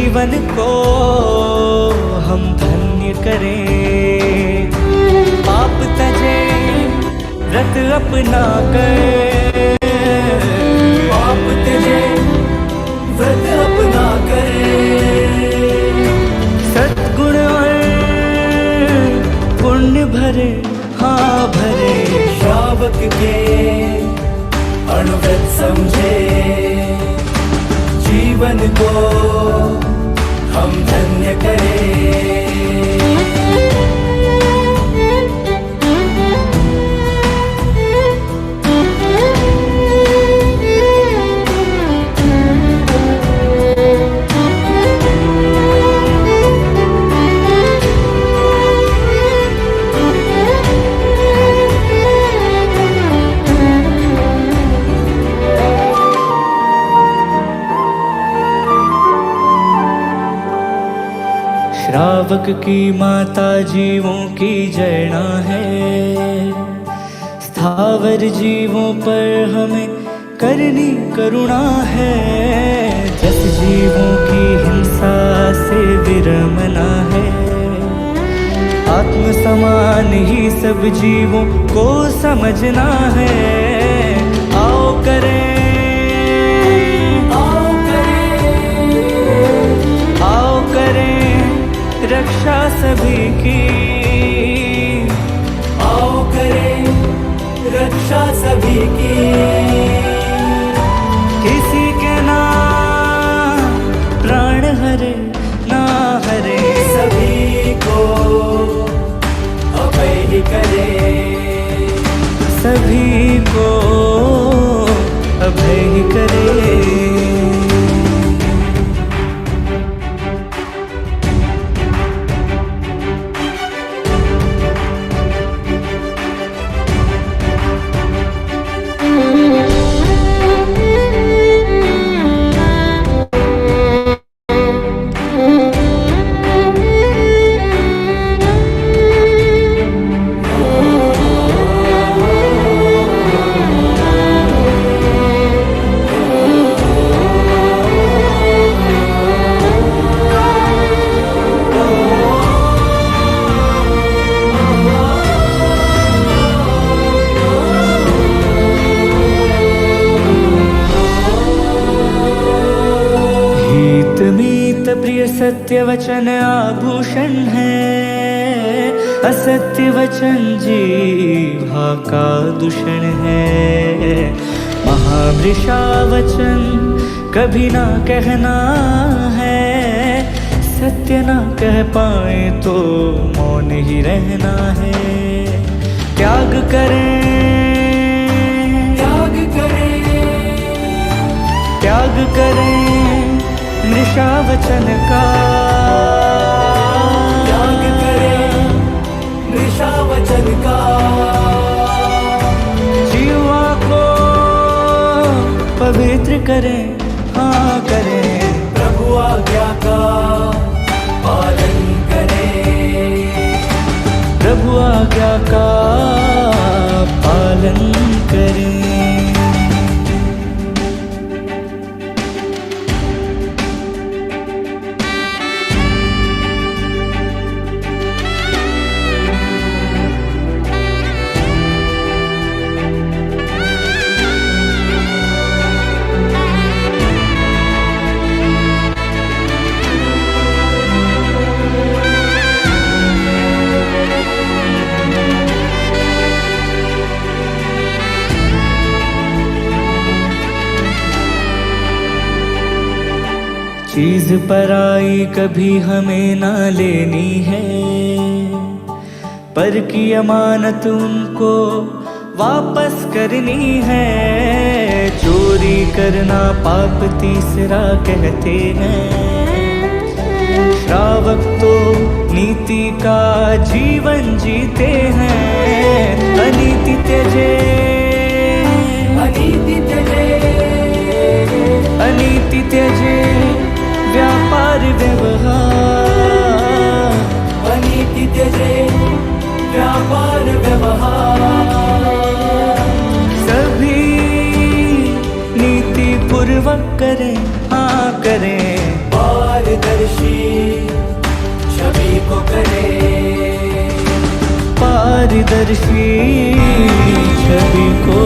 जीवन को हम धन्य करें। पाप तजे व्रत अपना कर, पाप तजे व्रत अपना कर। सद्गुण और पुण्य भरे, हाँ भरे। श्रावक के अणुव्रत समझे, जीवन को हम धन्य करें। श्रावक की माता जीवों की जयना है, स्थावर जीवों पर हमें करनी करुणा है। जस जीवों की हिंसा से विरमना है, आत्म समान ही सब जीवों को समझना है। आओ करें, आओ करें, आओ करें रक्षा सभी की। आओ करें रक्षा सभी की। किसी के ना प्राण हरे ना हरे, सभी को अभय ही करे, सभी को अभय ही करे। मीत प्रिय सत्य वचन आभूषण है, असत्य वचन जीवा का दूषण है। महावृषा वचन कभी ना कहना है, सत्य ना कह पाए तो मौन ही रहना है। त्याग करें, त्याग करें, त्याग करें निशा वचन का। त्याग करें निशा वचन का। जीवा को पवित्र करें, हाँ करें। प्रभु आज्ञा का पालन करें, प्रभु आज्ञा का पालन करें। चीज पराई कभी हमें ना लेनी है, पर की अमानत उनको वापस करनी है। चोरी करना पाप तीसरा कहते हैं, श्रावक तो नीति का जीवन जीते हैं। अनीति त्यजे, अनीति त्यजे, अनीति त्यजे व्यापार व्यवहार। अनीति त्यजे व्यापार व्यवहार। सभी नीति पूर्वक करें, करें, पारदर्शी छवि को करें, पारदर्शी छवि को।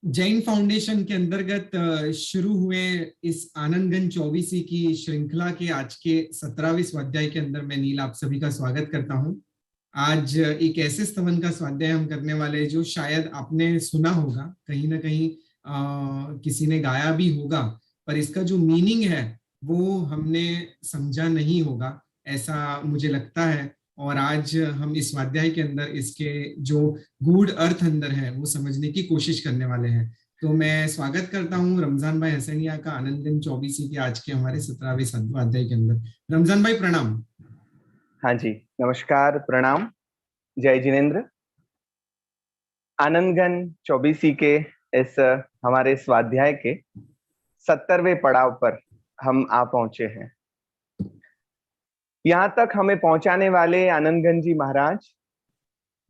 जैन फाउंडेशन के अंतर्गत शुरू हुए इस आनंदगंज 24 की श्रृंखला के आज के 17वें स्वाध्याय के अंदर मैं नील आप सभी का स्वागत करता हूं। आज एक ऐसे स्तवन का स्वाध्याय हम करने वाले जो शायद आपने सुना होगा, कहीं ना कहीं किसी ने गाया भी होगा, पर इसका जो मीनिंग है वो हमने समझा नहीं होगा, ऐसा मुझे लगता है। और आज हम इस स्वाध्याय के अंदर इसके जो गूढ़ अर्थ अंदर है वो समझने की कोशिश करने वाले हैं। तो मैं स्वागत करता हूँ रमजान भाई हसैनिया का आनंदगंज 24 के आज के हमारे 17वें स्वाध्याय के अंदर। रमजान भाई प्रणाम। हाँ जी, नमस्कार, प्रणाम, जय जिनेन्द्र। आनंदगंज 24 के इस हमारे स्वाध्याय के 70वें पड़ाव पर हम आ पहुंचे हैं। यहाँ तक हमें पहुंचाने वाले आनंदगंज जी महाराज,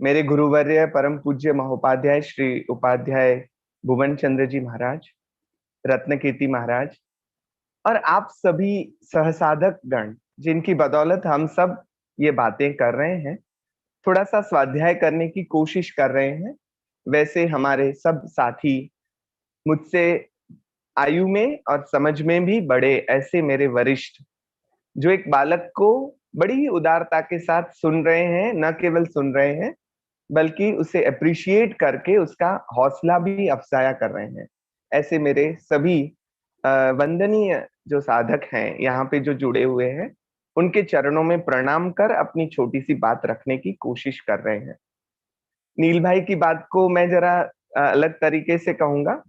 मेरे गुरुवर्य परम पूज्य महोपाध्याय श्री उपाध्याय भुवन चंद्र जी महाराज, रत्नकीर्ति महाराज और आप सभी सहसाधक गण, जिनकी बदौलत हम सब ये बातें कर रहे हैं, थोड़ा सा स्वाध्याय करने की कोशिश कर रहे हैं। वैसे हमारे सब साथी मुझसे आयु में और समझ में भी बड़े, ऐसे मेरे वरिष्ठ जो एक बालक को बड़ी ही उदारता के साथ सुन रहे हैं, न केवल सुन रहे हैं बल्कि उसे अप्रिशिएट करके उसका हौसला भी अफजाया कर रहे हैं, ऐसे मेरे सभी वंदनीय जो साधक हैं यहाँ पे जो जुड़े हुए हैं, उनके चरणों में प्रणाम कर अपनी छोटी सी बात रखने की कोशिश कर रहे हैं। नील भाई की बात को मैं जरा अलग तरीके से कहूंगा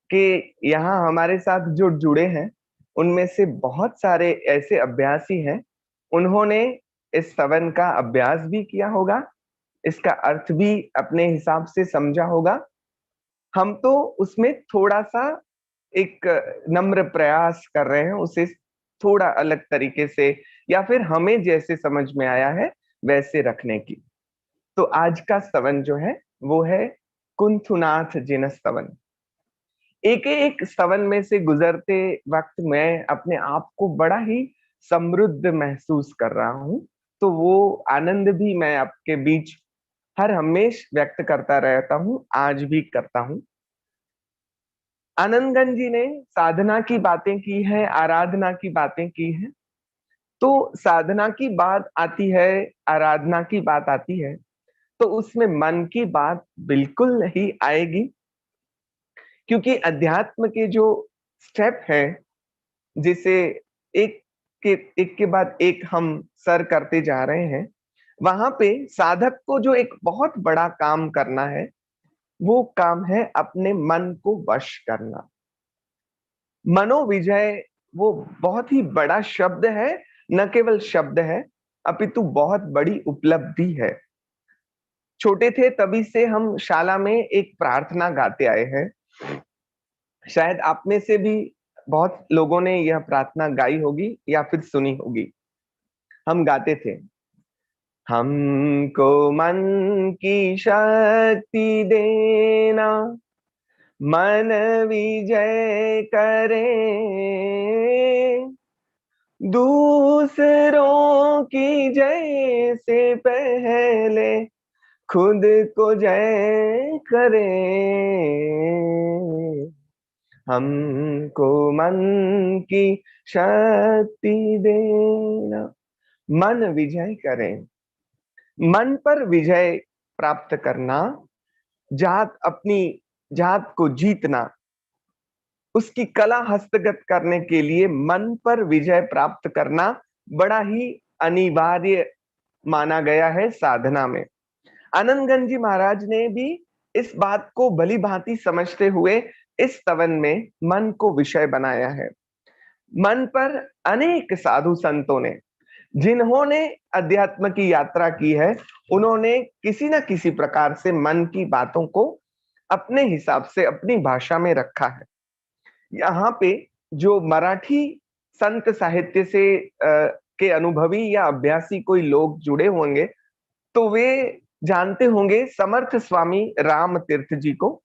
कि यहाँ हमारे साथ जो जुड़े हैं उनमें से बहुत सारे ऐसे अभ्यासी हैं, उन्होंने इस स्तवन का अभ्यास भी किया होगा, इसका अर्थ भी अपने हिसाब से समझा होगा। हम तो उसमें थोड़ा सा एक नम्र प्रयास कर रहे हैं उसे थोड़ा अलग तरीके से या फिर हमें जैसे समझ में आया है वैसे रखने की। तो आज का स्तवन जो है वो है कुंथुनाथ जिन स्तवन। एक एक स्तवन में से गुजरते वक्त मैं अपने आप को बड़ा ही समृद्ध महसूस कर रहा हूं, तो वो आनंद भी मैं आपके बीच हर हमेश व्यक्त करता रहता हूं, आज भी करता हूं। आनंदगंज जी ने साधना की बातें की है, आराधना की बातें की है, तो साधना की बात आती है, आराधना की बात आती है, तो उसमें मन की बात बिल्कुल नहीं आएगी, क्योंकि अध्यात्म के जो स्टेप है, जिसे एक के बाद एक हम सर करते जा रहे हैं, वहां पे साधक को जो एक बहुत बड़ा काम करना है, वो काम है अपने मन को वश करना। मनोविजय वो बहुत ही बड़ा शब्द है, न केवल शब्द है अपितु बहुत बड़ी उपलब्धि है। छोटे थे तभी से हम शाला में एक प्रार्थना गाते आए हैं, शायद आप में से भी बहुत लोगों ने यह प्रार्थना गाई होगी या फिर सुनी होगी। हम गाते थे, हमको मन की शक्ति देना, मन विजय करे, दूसरों की जय से पहले खुद को जय करे, हमको मन की शक्ति देना, मन विजय करें। मन पर विजय प्राप्त करना, अपनी जात को जीतना, उसकी कला हस्तगत करने के लिए मन पर विजय प्राप्त करना बड़ा ही अनिवार्य माना गया है साधना में। आनंदगंज जी महाराज ने भी इस बात को भली भांति समझते हुए इस स्तवन में मन को विषय बनाया है। मन पर अनेक साधु संतों ने, जिन्होंने अध्यात्म की यात्रा की है, उन्होंने किसी न किसी प्रकार से मन की बातों को अपने हिसाब से अपनी भाषा में रखा है। यहाँ पे जो मराठी संत साहित्य से के अनुभवी या अभ्यासी कोई लोग जुड़े होंगे तो वे जानते होंगे समर्थ स्वामी राम तीर्थ जी को,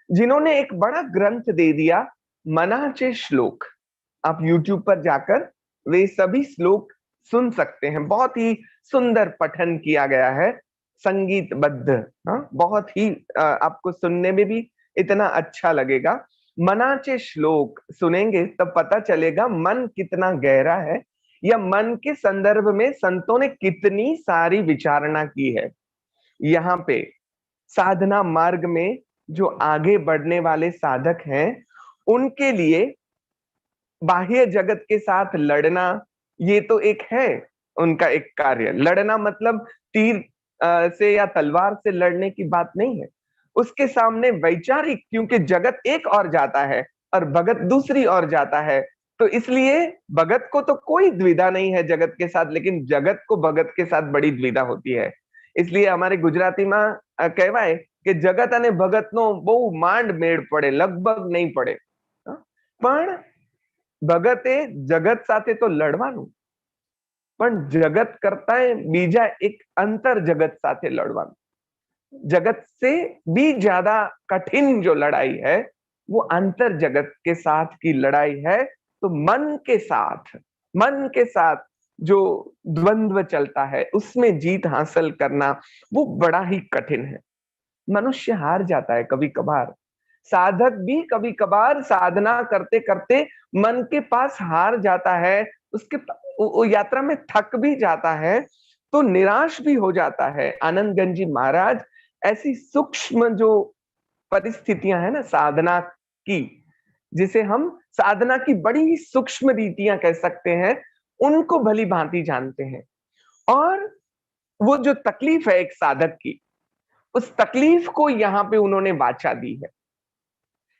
जिन्होंने एक बड़ा ग्रंथ दे दिया मनाचे श्लोक। आप YouTube पर जाकर वे सभी श्लोक सुन सकते हैं। बहुत ही सुंदर पठन किया गया है, संगीतबद्ध। हाँ, बहुत ही आपको सुनने में भी इतना अच्छा लगेगा। मनाचे श्लोक सुनेंगे तब पता चलेगा मन कितना गहरा है, या मन के संदर्भ में संतों ने कितनी सारी विचारणा की है। यहाँ पे साधना मार्ग में जो आगे बढ़ने वाले साधक हैं, उनके लिए बाह्य जगत के साथ लड़ना ये तो एक है उनका एक कार्य। लड़ना मतलब तीर से या तलवार से लड़ने की बात नहीं है। उसके सामने वैचारिक, क्योंकि जगत एक और जाता है और भगत दूसरी ओर जाता है, तो इसलिए भगत को तो कोई द्विधा नहीं है जगत के साथ, लेकिन जगत को भगत के साथ बड़ी द्विधा होती है। इसलिए हमारे गुजराती में कहेवाय कि जगत अने भगत नो बहु मांड मेड़ पड़े, लगभग नहीं पड़े। पण ભગતે જગત સાથે તો લડવાનું, પણ જગત કરતા બીજા એક અંતર જગત સાથે લડવાનું। जगत से भी ज्यादा कठिन जो लड़ाई है वो अंतर जगत के साथ की लड़ाई है। तो मन के साथ जो द्वंद्व चलता है उसमें जीत हासिल करना वो बड़ा ही कठिन है। मनुष्य हार जाता है कभी कभार, साधक भी कभी कभार साधना करते करते मन के पास हार जाता है, उसके यात्रा में थक भी जाता है, तो निराश भी हो जाता है। आनंदगंज जी महाराज ऐसी सूक्ष्म जो परिस्थितियां है ना साधना की, जिसे हम साधना की बड़ी सूक्ष्म रीतियां कह सकते हैं, उनको भली भांति जानते हैं। और वो जो तकलीफ है एक साधक की, उस तकलीफ को यहाँ पे उन्होंने वाचा दी है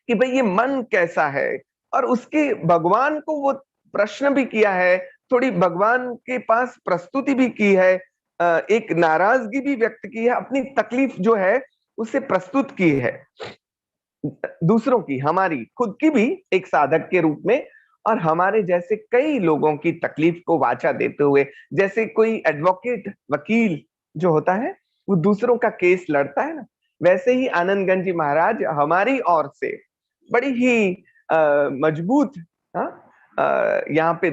कि भाई ये मन कैसा है। और उसके भगवान को वो प्रश्न भी किया है, थोड़ी भगवान के पास प्रस्तुति भी की है, एक नाराजगी भी व्यक्त की है, अपनी तकलीफ जो है उसे प्रस्तुत की है, दूसरों की, हमारी खुद की भी एक साधक के रूप में, और हमारे जैसे कई लोगों की तकलीफ को वाचा देते हुए। जैसे कोई एडवोकेट, वकील जो होता है वो दूसरों का केस लड़ता है ना, वैसे ही आनंदगंज जी महाराज हमारी ओर से बड़ी ही मजबूत यहाँ पे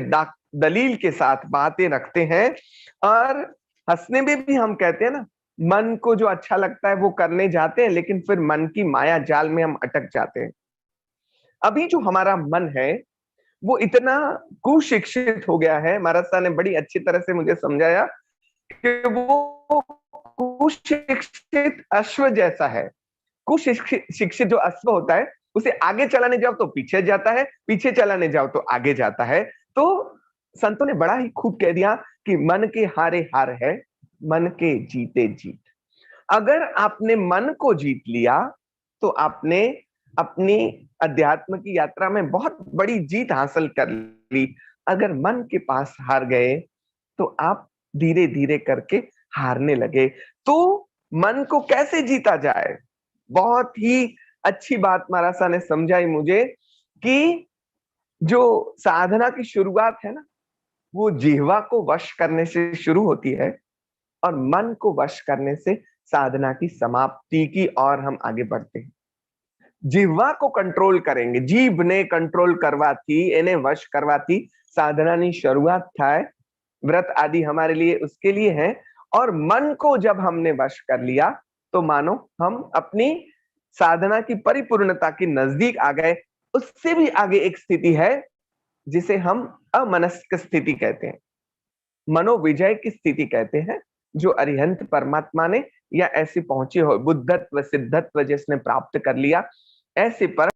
दलील के साथ बातें रखते हैं। और हंसने में भी हम कहते हैं ना, मन को जो अच्छा लगता है वो करने जाते हैं, लेकिन फिर मन की माया जाल में हम अटक जाते हैं। अभी जो हमारा मन है वो इतना कुशिक्षित हो गया है, महाराज साहब ने बड़ी अच्छी तरह से मुझे समझाया कि वो कुशिक्षित अश्व जैसा है। कुशिक्षित जो अश्व होता है उसे आगे चलाने जाओ तो पीछे जाता है, पीछे चलाने जाओ तो आगे जाता है। तो संतों ने बड़ा ही खूब कह दिया कि मन के हारे हार है, मन के जीते जीत। अगर आपने मन को जीत लिया तो आपने अपनी अध्यात्म की यात्रा में बहुत बड़ी जीत हासिल कर ली। अगर मन के पास हार गए तो आप धीरे धीरे करके हारने लगे। तो मन को कैसे जीता जाए, बहुत ही अच्छी बात महाराज साहब ने समझाई मुझे कि जो साधना की शुरुआत है ना, वो जिह्वा को वश करने से शुरू होती है और मन को वश करने से साधना की समाप्ति की ओर हम आगे बढ़ते हैं। जिह्वा को कंट्रोल करेंगे, जीभ ने कंट्रोल करवा थी, इन्हें वश करवा थी, साधना की शुरुआत था, व्रत आदि हमारे लिए उसके लिए है। और मन को जब हमने वश कर लिया तो मानो हम अपनी साधना की परिपूर्णता के नजदीक आ गए। उससे भी आगे एक स्थिति है जिसे हम अमनस्क स्थिति कहते हैं, मनोविजय की स्थिति कहते हैं, जो अरिहंत परमात्मा ने या ऐसे पहुंचे हो, बुद्धत्व सिद्धत्व जिसने प्राप्त कर लिया, ऐसे पर।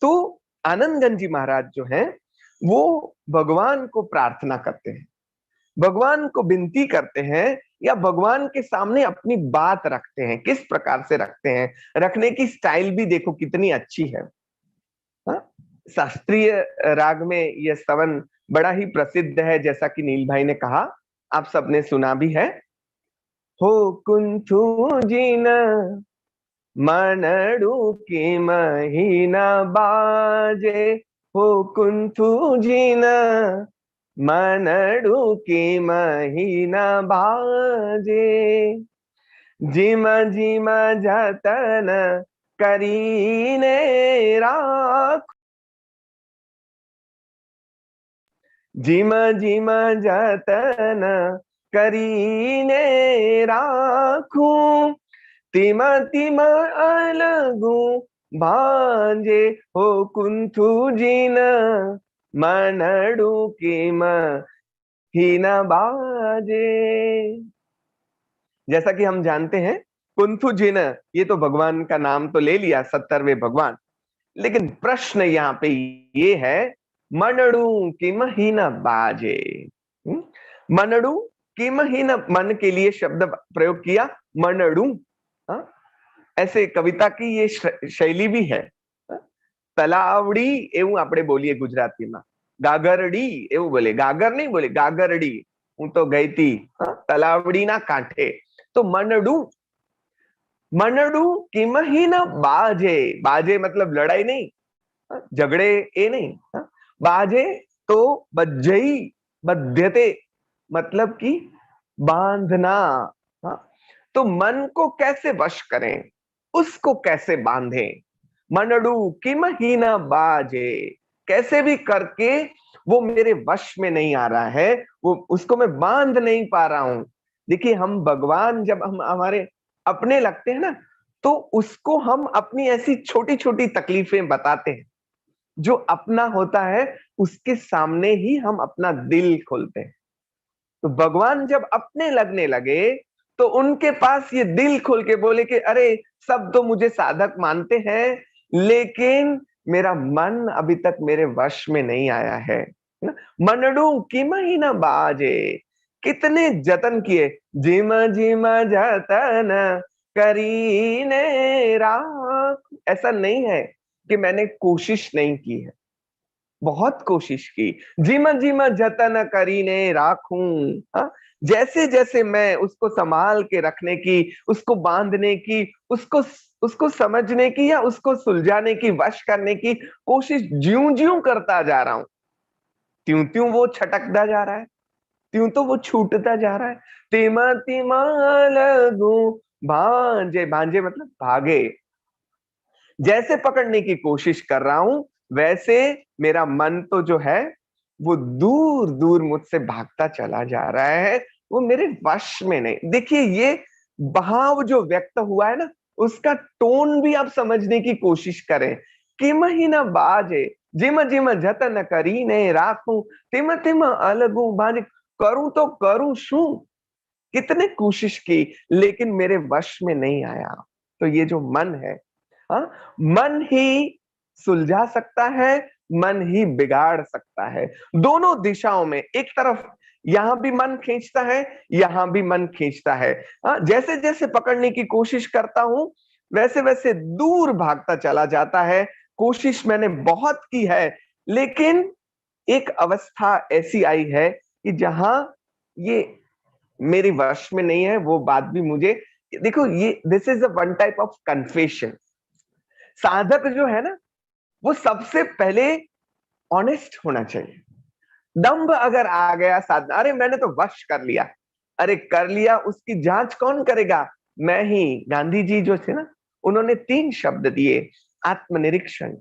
तो आनंदगंज जी महाराज जो हैं वो भगवान को प्रार्थना करते हैं, भगवान को विनती करते हैं, या भगवान के सामने अपनी बात रखते हैं। किस प्रकार से रखते हैं, रखने की स्टाइल भी देखो कितनी अच्छी है। शास्त्रीय राग में यह स्तवन बड़ा ही प्रसिद्ध है, जैसा कि नील भाई ने कहा, आप सबने सुना भी है। हो कुंथु जिन मनडू की महीना बाजे, हो कुंथु जिन मनडू की महीना बाजे, जिम जिम जतन करीने राख, जिम जिम जतन करीने राखूं, तिम तिम अलगू भांजे, हो कुंथु जिन मनडू की महीना बाजे। जैसा कि हम जानते हैं कुंथु जिन, ये तो भगवान का नाम तो ले लिया, 70वें भगवान, लेकिन प्रश्न यहाँ पे ये है मनडू की महीना बाजे। मनडू की महीना, मन के लिए शब्द प्रयोग किया मनडू। ऐसे कविता की ये शैली भी है। तलावड़ी एवं આપણે બોલીએ ગુજરાતીમાં, ગાગરડી એવું બોલે, ગાગર નહીં બોલે, ગાગરડી, હું તો ગઈ તી તલાવડીના કાંઠે, તો मनडू, मनडू की महीना बाजे, बाजे मतलब लड़ाई नहीं, झगड़े ये नहीं, बाजे तो बज्जई, बध्यते मतलब कि बांधना। तो मन को कैसे वश करें, उसको कैसे बांधें, मनडू की महीना बाजे, कैसे भी करके वो मेरे वश में नहीं आ रहा है, वो उसको मैं बांध नहीं पा रहा हूं। देखिए हम भगवान जब हम हमारे अपने लगते हैं ना, तो उसको हम अपनी ऐसी छोटी छोटी तकलीफें बताते हैं, जो अपना होता है उसके सामने ही हम अपना दिल खोलते हैं। तो भगवान जब अपने लगने लगे तो उनके पास ये दिल खोल के बोले कि अरे सब तो मुझे साधक मानते हैं, लेकिन मेरा मन अभी तक मेरे वश में नहीं आया है। मनडू की महीना बाजे, कितने जतन किए, जिम जिम जतन करीने राख। ऐसा नहीं है कि मैंने कोशिश नहीं की है, बहुत कोशिश की, जिम जिम जतन करीने राखूं। जैसे जैसे मैं उसको संभाल के रखने की, उसको बांधने की, उसको समझने की या उसको सुलझाने की, वश करने की कोशिश ज्यों ज्यों करता जा रहा हूं, त्यों त्यों वो छटकता जा रहा है, त्यों तो वो छूटता जा रहा है। तिमा तिमा लगू भांजे, भांजे मतलब भागे, जैसे पकड़ने की कोशिश कर रहा हूं वैसे मेरा मन तो जो है वो दूर दूर मुझसे भागता चला जा रहा है, वो मेरे वश में नहीं। देखिए ये भाव जो व्यक्त हुआ है ना, उसका टोन भी आप समझने की कोशिश करें कि महीना बाजे, जिम जिम जतन करीने राखूं, तिम तिम अलगू बाजे, करूं तो करूं शू, कितने कोशिश की लेकिन मेरे वश में नहीं आया। तो ये जो मन है, मन ही सुलझा सकता है, मन ही बिगाड़ सकता है, दोनों दिशाओं में। एक तरफ यहां भी मन खींचता है, यहां भी मन खींचता है। जैसे जैसे पकड़ने की कोशिश करता हूं वैसे वैसे दूर भागता चला जाता है। कोशिश मैंने बहुत की है, लेकिन एक अवस्था ऐसी आई है कि जहां ये मेरे वश में नहीं है। वो बात भी मुझे, देखो ये this is a one type of confession. साधक जो है ना, वो सबसे पहले ऑनेस्ट होना चाहिए। दंभ अगर आ गया साधना, अरे मैंने तो वश कर लिया, अरे कर लिया, उसकी जांच कौन करेगा, मैं ही। गांधी जी जो थे ना, उन्होंने 3 शब्द दिए, आत्मनिरीक्षण,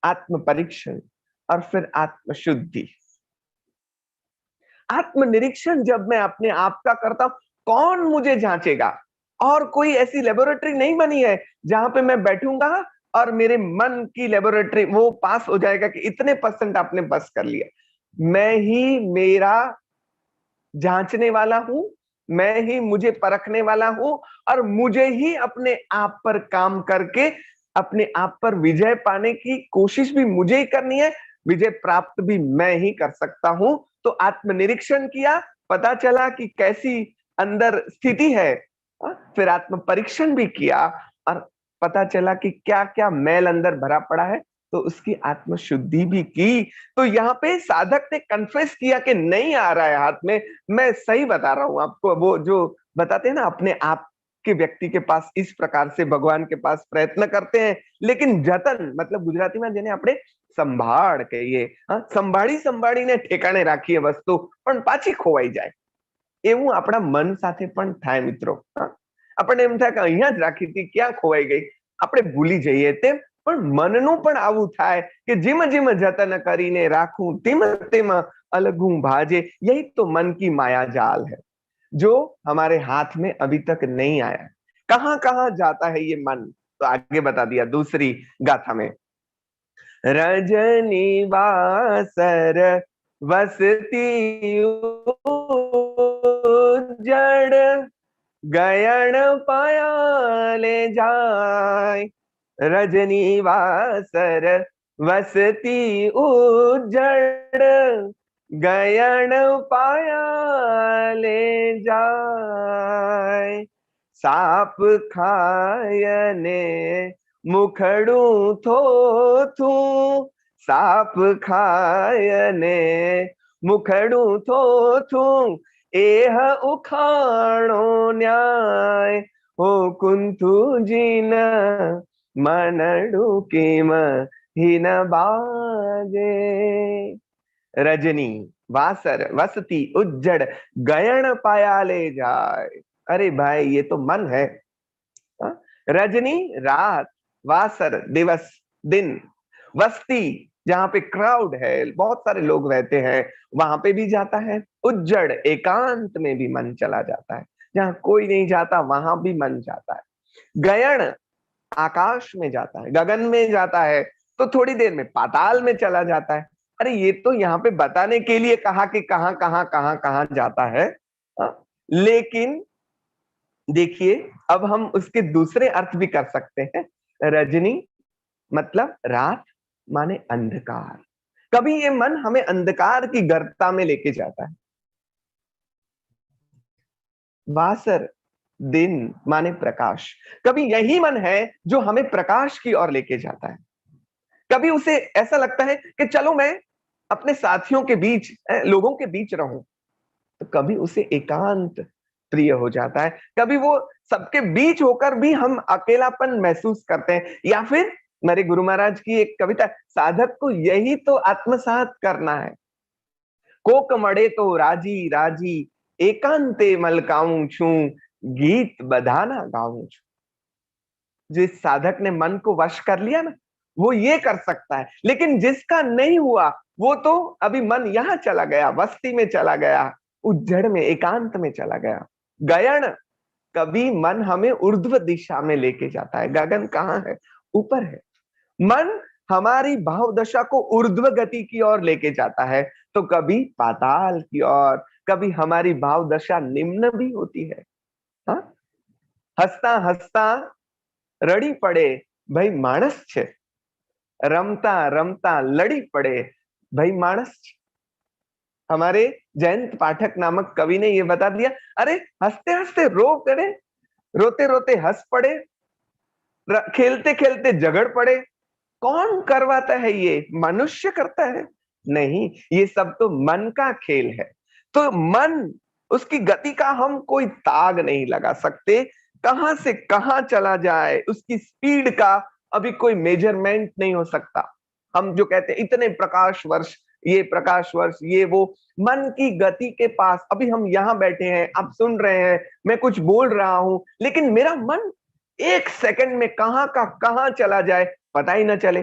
आत्म परीक्षण और फिर आत्मशुद्धि। आत्मनिरीक्षण जब मैं अपने आप का करता हूं, कौन मुझे जांचेगा? और कोई ऐसी लेबोरेटरी नहीं बनी है जहां पे मैं बैठूंगा और मेरे मन की लेबोरेटरी वो पास हो जाएगा कि इतने % आपने बस कर लिया। मैं ही मेरा जांचने वाला हूं, मैं ही मुझे परखने वाला हूं, और मुझे ही अपने आप पर काम करके अपने आप पर विजय पाने की कोशिश भी मुझे ही करनी है, विजय प्राप्त भी मैं ही कर सकता हूं। तो आत्मनिरीक्षण किया, पता चला कि कैसी अंदर स्थिति है, फिर आत्म परीक्षण भी किया और पता चला कि क्या क्या मैल अंदर भरा पड़ा है, तो उसकी आत्मशुद्धि भी की। तो यहाँ पे साधक ने कन्फेस किया कि नहीं आ रहा है हाथ में, मैं सही बता रहा हूं आपको, वो जो बताते हैं ना, अपने आप के व्यक्ति के पास इस प्रकार से भगवान के पास प्रयत्न करते हैं, लेकिन जतन मतलब गुजराती में જેને આપણે સંભાળ કહીએ, સંભાળી સંભાળીને ઠેકાણે રાખીએ વસ્તુ, પણ પાછી ખોવાઈ જાય, એવું આપણા મન સાથે પણ થાય મિત્રો. આપણને એમ થાય કે અહીંયા જ રાખી હતી, ક્યાં ખોવાઈ ગઈ, આપણે ભૂલી જઈએ. તેમ પણ મનનું પણ આવું થાય કે જેમ જેમ જતન કરીને રાખું તેમ તેમ अलगू भाजे. यही तो मन की माया जाल है जो हमारे हाथ में अभी तक नहीं आया. कहां कहां जाता है ये मन, तो आगे बता दिया दूसरी गाथा में. रजनी वासर वसती उजड़ गयन पायाले जाय. रजनी वासर वसती उजड़ गयन पायाले जाय. साप खायने मुखड़ू थोथू, साप खायने मुखड़ू थोथू, एह उखाणो न्याय. हो कुंथु जीन मनडू किम हिन बाजे. रजनी वासर वसती उज्जड़ गयन पायाले जाय. अरे भाई ये तो मन है. रजनी रात, वासर दिवस दिन, वस्ती जहां पे क्राउड है, बहुत सारे लोग रहते हैं, वहां पे भी जाता है. उज्जड़ एकांत में भी मन चला जाता है, जहां कोई नहीं जाता वहां भी मन जाता है. गयन आकाश में जाता है, गगन में जाता है, तो थोड़ी देर में पाताल में चला जाता है. अरे ये तो यहाँ पे बताने के लिए कहा कि कहां कहां कहां कहां जाता है. लेकिन देखिए अब हम उसके दूसरे अर्थ भी कर सकते हैं. रजनी मतलब रात माने अंधकार. कभी ये मन हमें अंधकार की गर्ता में लेके जाता है. वासर दिन माने प्रकाश. कभी यही मन है जो हमें प्रकाश की ओर लेके जाता है. कभी उसे ऐसा लगता है कि चलो मैं अपने साथियों के बीच, लोगों के बीच रहूं, तो कभी उसे एकांत प्रिय हो जाता है. कभी वो सबके बीच होकर भी हम अकेलापन महसूस करते हैं. या फिर मेरे गुरु महाराज की एक कविता, साधक को यही तो आत्मसात करना है. कोक मड़े तो राजी राजी एकांते मलकाऊं छू, गीत बधाना गाऊं छू. जिस साधक ने मन को वश कर लिया ना, वो ये कर सकता है. लेकिन जिसका नहीं हुआ, वो तो अभी मन यहां चला गया, वस्ती में चला गया, उज्जड़ में एकांत में चला गया. गयन कभी मन हमें ऊर्ध्व दिशा में लेके जाता है. गगन कहाँ है? ऊपर है. मन हमारी भाव दशा को ऊर्ध्व गति की ओर लेके जाता है, तो कभी पाताल की ओर, कभी हमारी भाव दशा निम्न भी होती है. हाँ, हंसता हंसता रड़ी पड़े भाई मानस छे, रमता रमता लड़ी पड़े भाई मानस छे. हमारे जयंत पाठक नामक कवि ने ये बता दिया. अरे हंसते हंसते रो करे, रोते रोते हंस पड़े, खेलते खेलते झगड़ पड़े. कौन करवाता है ये? मनुष्य करता है? नहीं, ये सब तो मन का खेल है. तो मन, उसकी गति का हम कोई ताग नहीं लगा सकते. कहां से कहां चला जाए, उसकी स्पीड का अभी कोई मेजरमेंट नहीं हो सकता. हम जो कहते हैं इतने प्रकाश वर्ष, ये प्रकाश वर्ष, ये वो, मन की गति के पास. अभी हम यहाँ बैठे हैं, आप सुन रहे हैं, मैं कुछ बोल रहा हूं, लेकिन मेरा मन एक सेकंड में कहां का कहां चला जाए पता ही ना चले,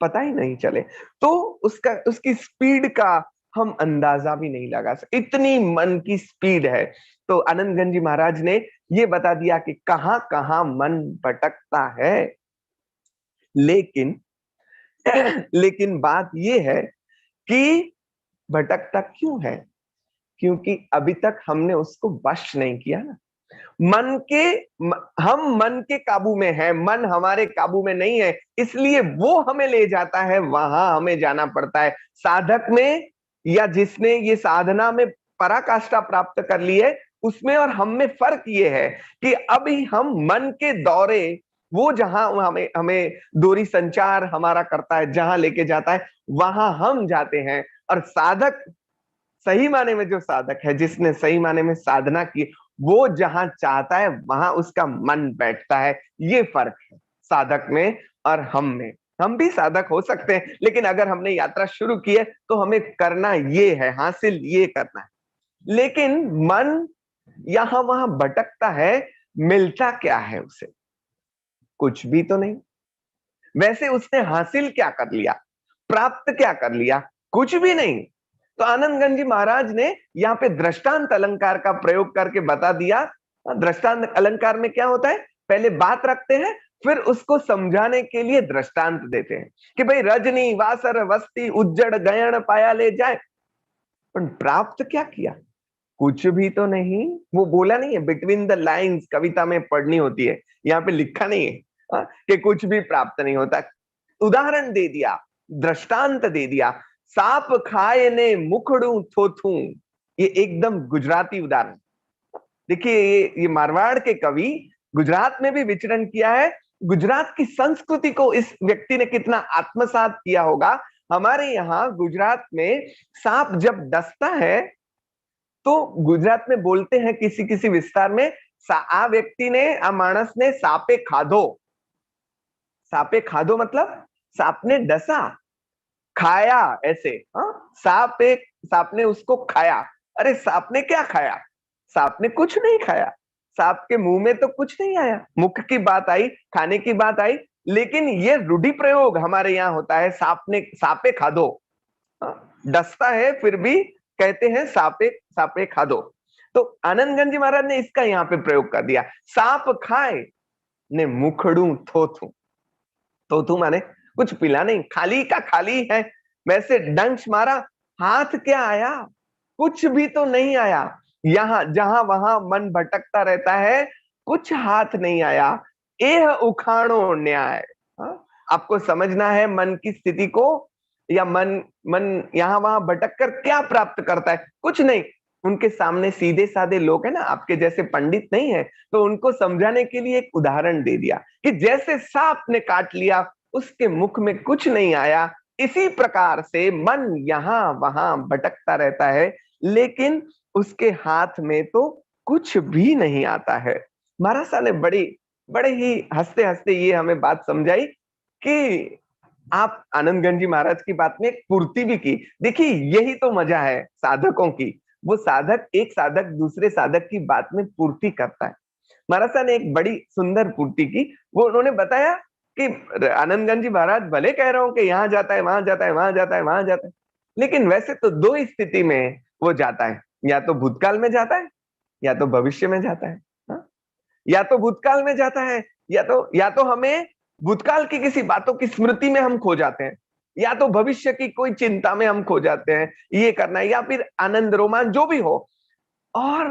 पता ही नहीं चले. तो उसकी स्पीड का हम अंदाजा भी नहीं लगा सकते, इतनी मन की स्पीड है. तो आनंदगंज जी महाराज ने ये बता दिया कि कहां कहां मन भटकता है. लेकिन बात ये है कि भटकता क्यों है? क्योंकि अभी तक हमने उसको वश नहीं किया ना. हम मन के काबू में हैं, मन हमारे काबू में नहीं है, इसलिए वो हमें ले जाता है, वहां हमें जाना पड़ता है. साधक में या जिसने ये साधना में पराकाष्ठा प्राप्त कर ली है, उसमें और हम में फर्क ये है कि अभी हम मन के दौरे, वो जहां हमें दूरी संचार हमारा करता है, जहां लेके जाता है, वहां हम जाते हैं. और साधक, सही माने में जो साधक है, जिसने सही माने में साधना की, वो जहां चाहता है वहां उसका मन बैठता है। ये फर्क है साधक में और हम में। हम भी साधक हो सकते हैं, लेकिन अगर हमने यात्रा शुरू की है तो हमें करना ये है, हासिल ये करना है। लेकिन मन यहां वहां भटकता है, मिलता क्या है उसे? कुछ भी तो नहीं। वैसे उसने हासिल क्या कर लिया, प्राप्त क्या कर लिया? कुछ भी नहीं। तो आनंदगंज जी महाराज ने यहाँ पे दृष्टांत अलंकार का प्रयोग करके बता दिया। दृष्टांत अलंकार में क्या होता है, पहले बात रखते हैं, फिर उसको समझाने के लिए दृष्टांत देते हैं कि भाई रजनी वासर वस्ती उज्जड़ गयन पाया ले जाए, पर प्राप्त क्या किया? कुछ भी तो नहीं। वो बोला नहीं है, बिटवीन द लाइंस कविता में पढ़नी होती है, यहाँ पे लिखा नहीं है कि कुछ भी प्राप्त नहीं होता। उदाहरण दे दिया, दृष्टांत दे दिया। साप खाए ने मुखड़ू थोथू, ये एकदम गुजराती उदाहरण। देखिए ये मारवाड़ के कवि गुजरात में भी विचरण किया है। गुजरात की संस्कृति को इस व्यक्ति ने कितना आत्मसात किया होगा। हमारे यहाँ गुजरात में सांप जब डसता है तो गुजरात में बोलते हैं किसी किसी विस्तार में, आ व्यक्ति ने, आ मानस ने सापे खाधो। सापे खाधो मतलब सांप ने डसा, खाया ऐसे। सांप ने उसको खाया। अरे सांप ने क्या खाया? सांप ने कुछ नहीं खाया। सांप के मुंह में तो कुछ नहीं आया। मुख की बात आई, खाने की बात आई, लेकिन ये रूढ़ि प्रयोग हमारे यहाँ होता है, सापे खाधो। डसता है फिर भी कहते हैं सापे खाधो। तो आनंदगंज जी महाराज ने इसका यहाँ पे प्रयोग कर दिया। सांप खाए ने मुखड़ू थोथू। थोथू माने कुछ पिला नहीं, खाली का खाली है। वैसे डंश मारा, हाथ क्या आया? कुछ भी तो नहीं आया। यहां जहां वहां मन भटकता रहता है, कुछ हाथ नहीं आया। एह उखाड़ो न्याय। आपको समझना है मन की स्थिति को, या मन यहां वहां भटक कर क्या प्राप्त करता है? कुछ नहीं। उनके सामने सीधे साधे लोग हैं ना, आपके जैसे पंडित नहीं है, तो उनको समझाने के लिए एक उदाहरण दे दिया कि जैसे सांप ने काट लिया, उसके मुख में कुछ नहीं आया, इसी प्रकार से मन यहां वहां भटकता रहता है, लेकिन उसके हाथ में तो कुछ भी नहीं आता है। महाराज साहब ने बड़े ही हंसते हंसते ये हमें बात समझाई कि आप आनंदगंज जी महाराज की बात में एक पूर्ति भी की। देखिए यही तो मजा है साधकों की। वो साधक, एक साधक दूसरे साधक की बात में पूर्ति करता है। महाराज साहब ने एक बड़ी सुंदर पूर्ति की। वो उन्होंने बताया कि आनंदगंज जी महाराज भले कह रहे हो कि यहाँ जाता है, वहां जाता है, वहां जाता है, वहां जाता है, लेकिन वैसे तो दो ही स्थिति में वो जाता है, या तो भूतकाल में जाता है या तो भविष्य में जाता है। या तो भूतकाल में जाता है, या तो हमें भूतकाल की किसी बातों की स्मृति में हम खो जाते हैं, या तो भविष्य की कोई चिंता में हम खो जाते हैं, ये करना है, या फिर आनंद रोमांच जो भी हो। और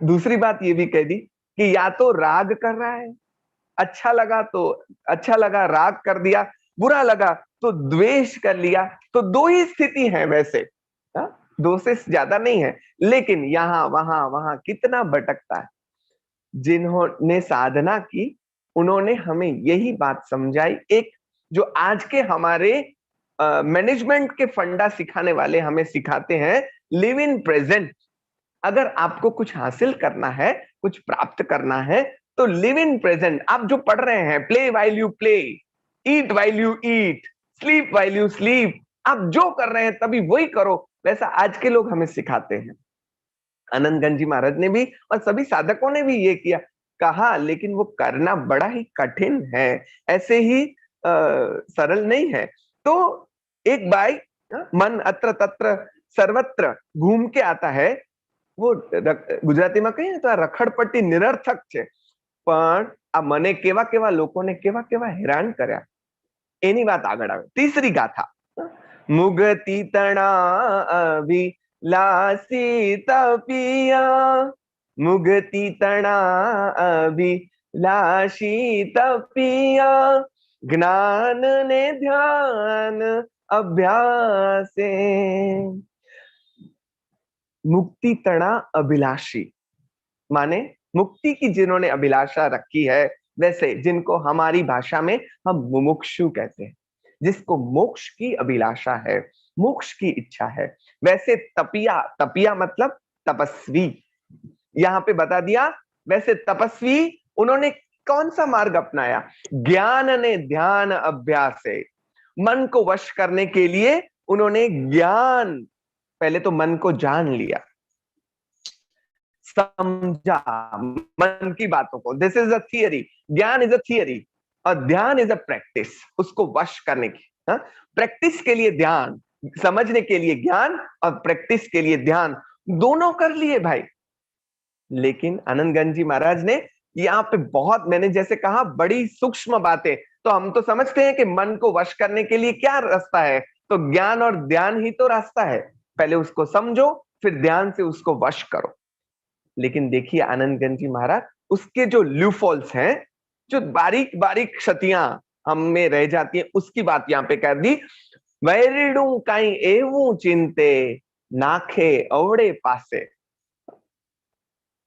दूसरी बात ये भी कह दी कि या तो राग कर रहा है, अच्छा लगा राग कर दिया, बुरा लगा तो द्वेष कर लिया। तो दो ही स्थिति है वैसे, दो से ज्यादा नहीं है, लेकिन यहां वहां कितना भटकता है। जिन्होंने साधना की उन्होंने हमें यही बात समझाई। एक जो आज के हमारे मैनेजमेंट के फंडा सिखाने वाले हमें सिखाते हैं, लिव इन प्रेजेंट। अगर आपको कुछ हासिल करना है, कुछ प्राप्त करना है, तो लिव इन प्रेजेंट। आप जो पढ़ रहे हैं, play while you play, eat while you eat, sleep while you sleep, आप जो कर रहे हैं तभी वही करो, वैसा आज के लोग हमें सिखाते हैं। आनंदगंज जी महाराज ने भी और सभी साधकों ने भी ये किया कहा, लेकिन वो करना बड़ा ही कठिन है, ऐसे ही सरल नहीं है। तो एक भाई मन अत्र तत्र सर्वत्र घूम के आता है। वो ગુજરાતીમાં કહીએ ને તો આ રખડપટ્ટી નિરર્થક છે, પણ આ મને કેવા કેવા લોકોને કેવા કેવા હેરાન કર્યા, એની વાત આગળ આવે। तीसरी गाथा, मुगति तणा अभिलाषी तपिया, मुगति तणा अभिलाषी तपिया, ज्ञान ने ध्यान अभ्यासे। मुक्ति तणा अभिलाषी माने मुक्ति की जिन्होंने अभिलाषा रखी है, वैसे जिनको हमारी भाषा में हम मुमुक्षु कहते हैं, जिसको मोक्ष की अभिलाषा है, मोक्ष की इच्छा है। वैसे तपिया, तपिया मतलब तपस्वी, यहाँ पे बता दिया। वैसे तपस्वी उन्होंने कौन सा मार्ग अपनाया? ज्ञान ने ध्यान अभ्यास से, मन को वश करने के लिए उन्होंने ज्ञान, पहले तो मन को जान लिया, समझा मन की बातों को। दिस इज अ थियरी, ज्ञान इज अ थियरी और ध्यान इज अ प्रैक्टिस, उसको वश करने की। प्रैक्टिस के लिए ध्यान, समझने के लिए ज्ञान और प्रैक्टिस के लिए ध्यान, दोनों कर लिए भाई। लेकिन आनंदगंज जी महाराज ने यहाँ पे बहुत, मैंने जैसे कहा, बड़ी सूक्ष्म बातें। तो हम तो समझते हैं कि मन को वश करने के लिए क्या रास्ता है, तो ज्ञान और ध्यान ही तो रास्ता है। पहले उसको समझो, फिर ध्यान से उसको वश करो। लेकिन देखिए आनंदगंज जी महाराज, उसके जो ल्यूफॉल्स हैं, जो बारीक बारीक क्षतियां हम में रह जाती हैं, उसकी बात यहाँ पे कर दी। वैरिडू काई एवं चिंते नाखे अवड़े पासे।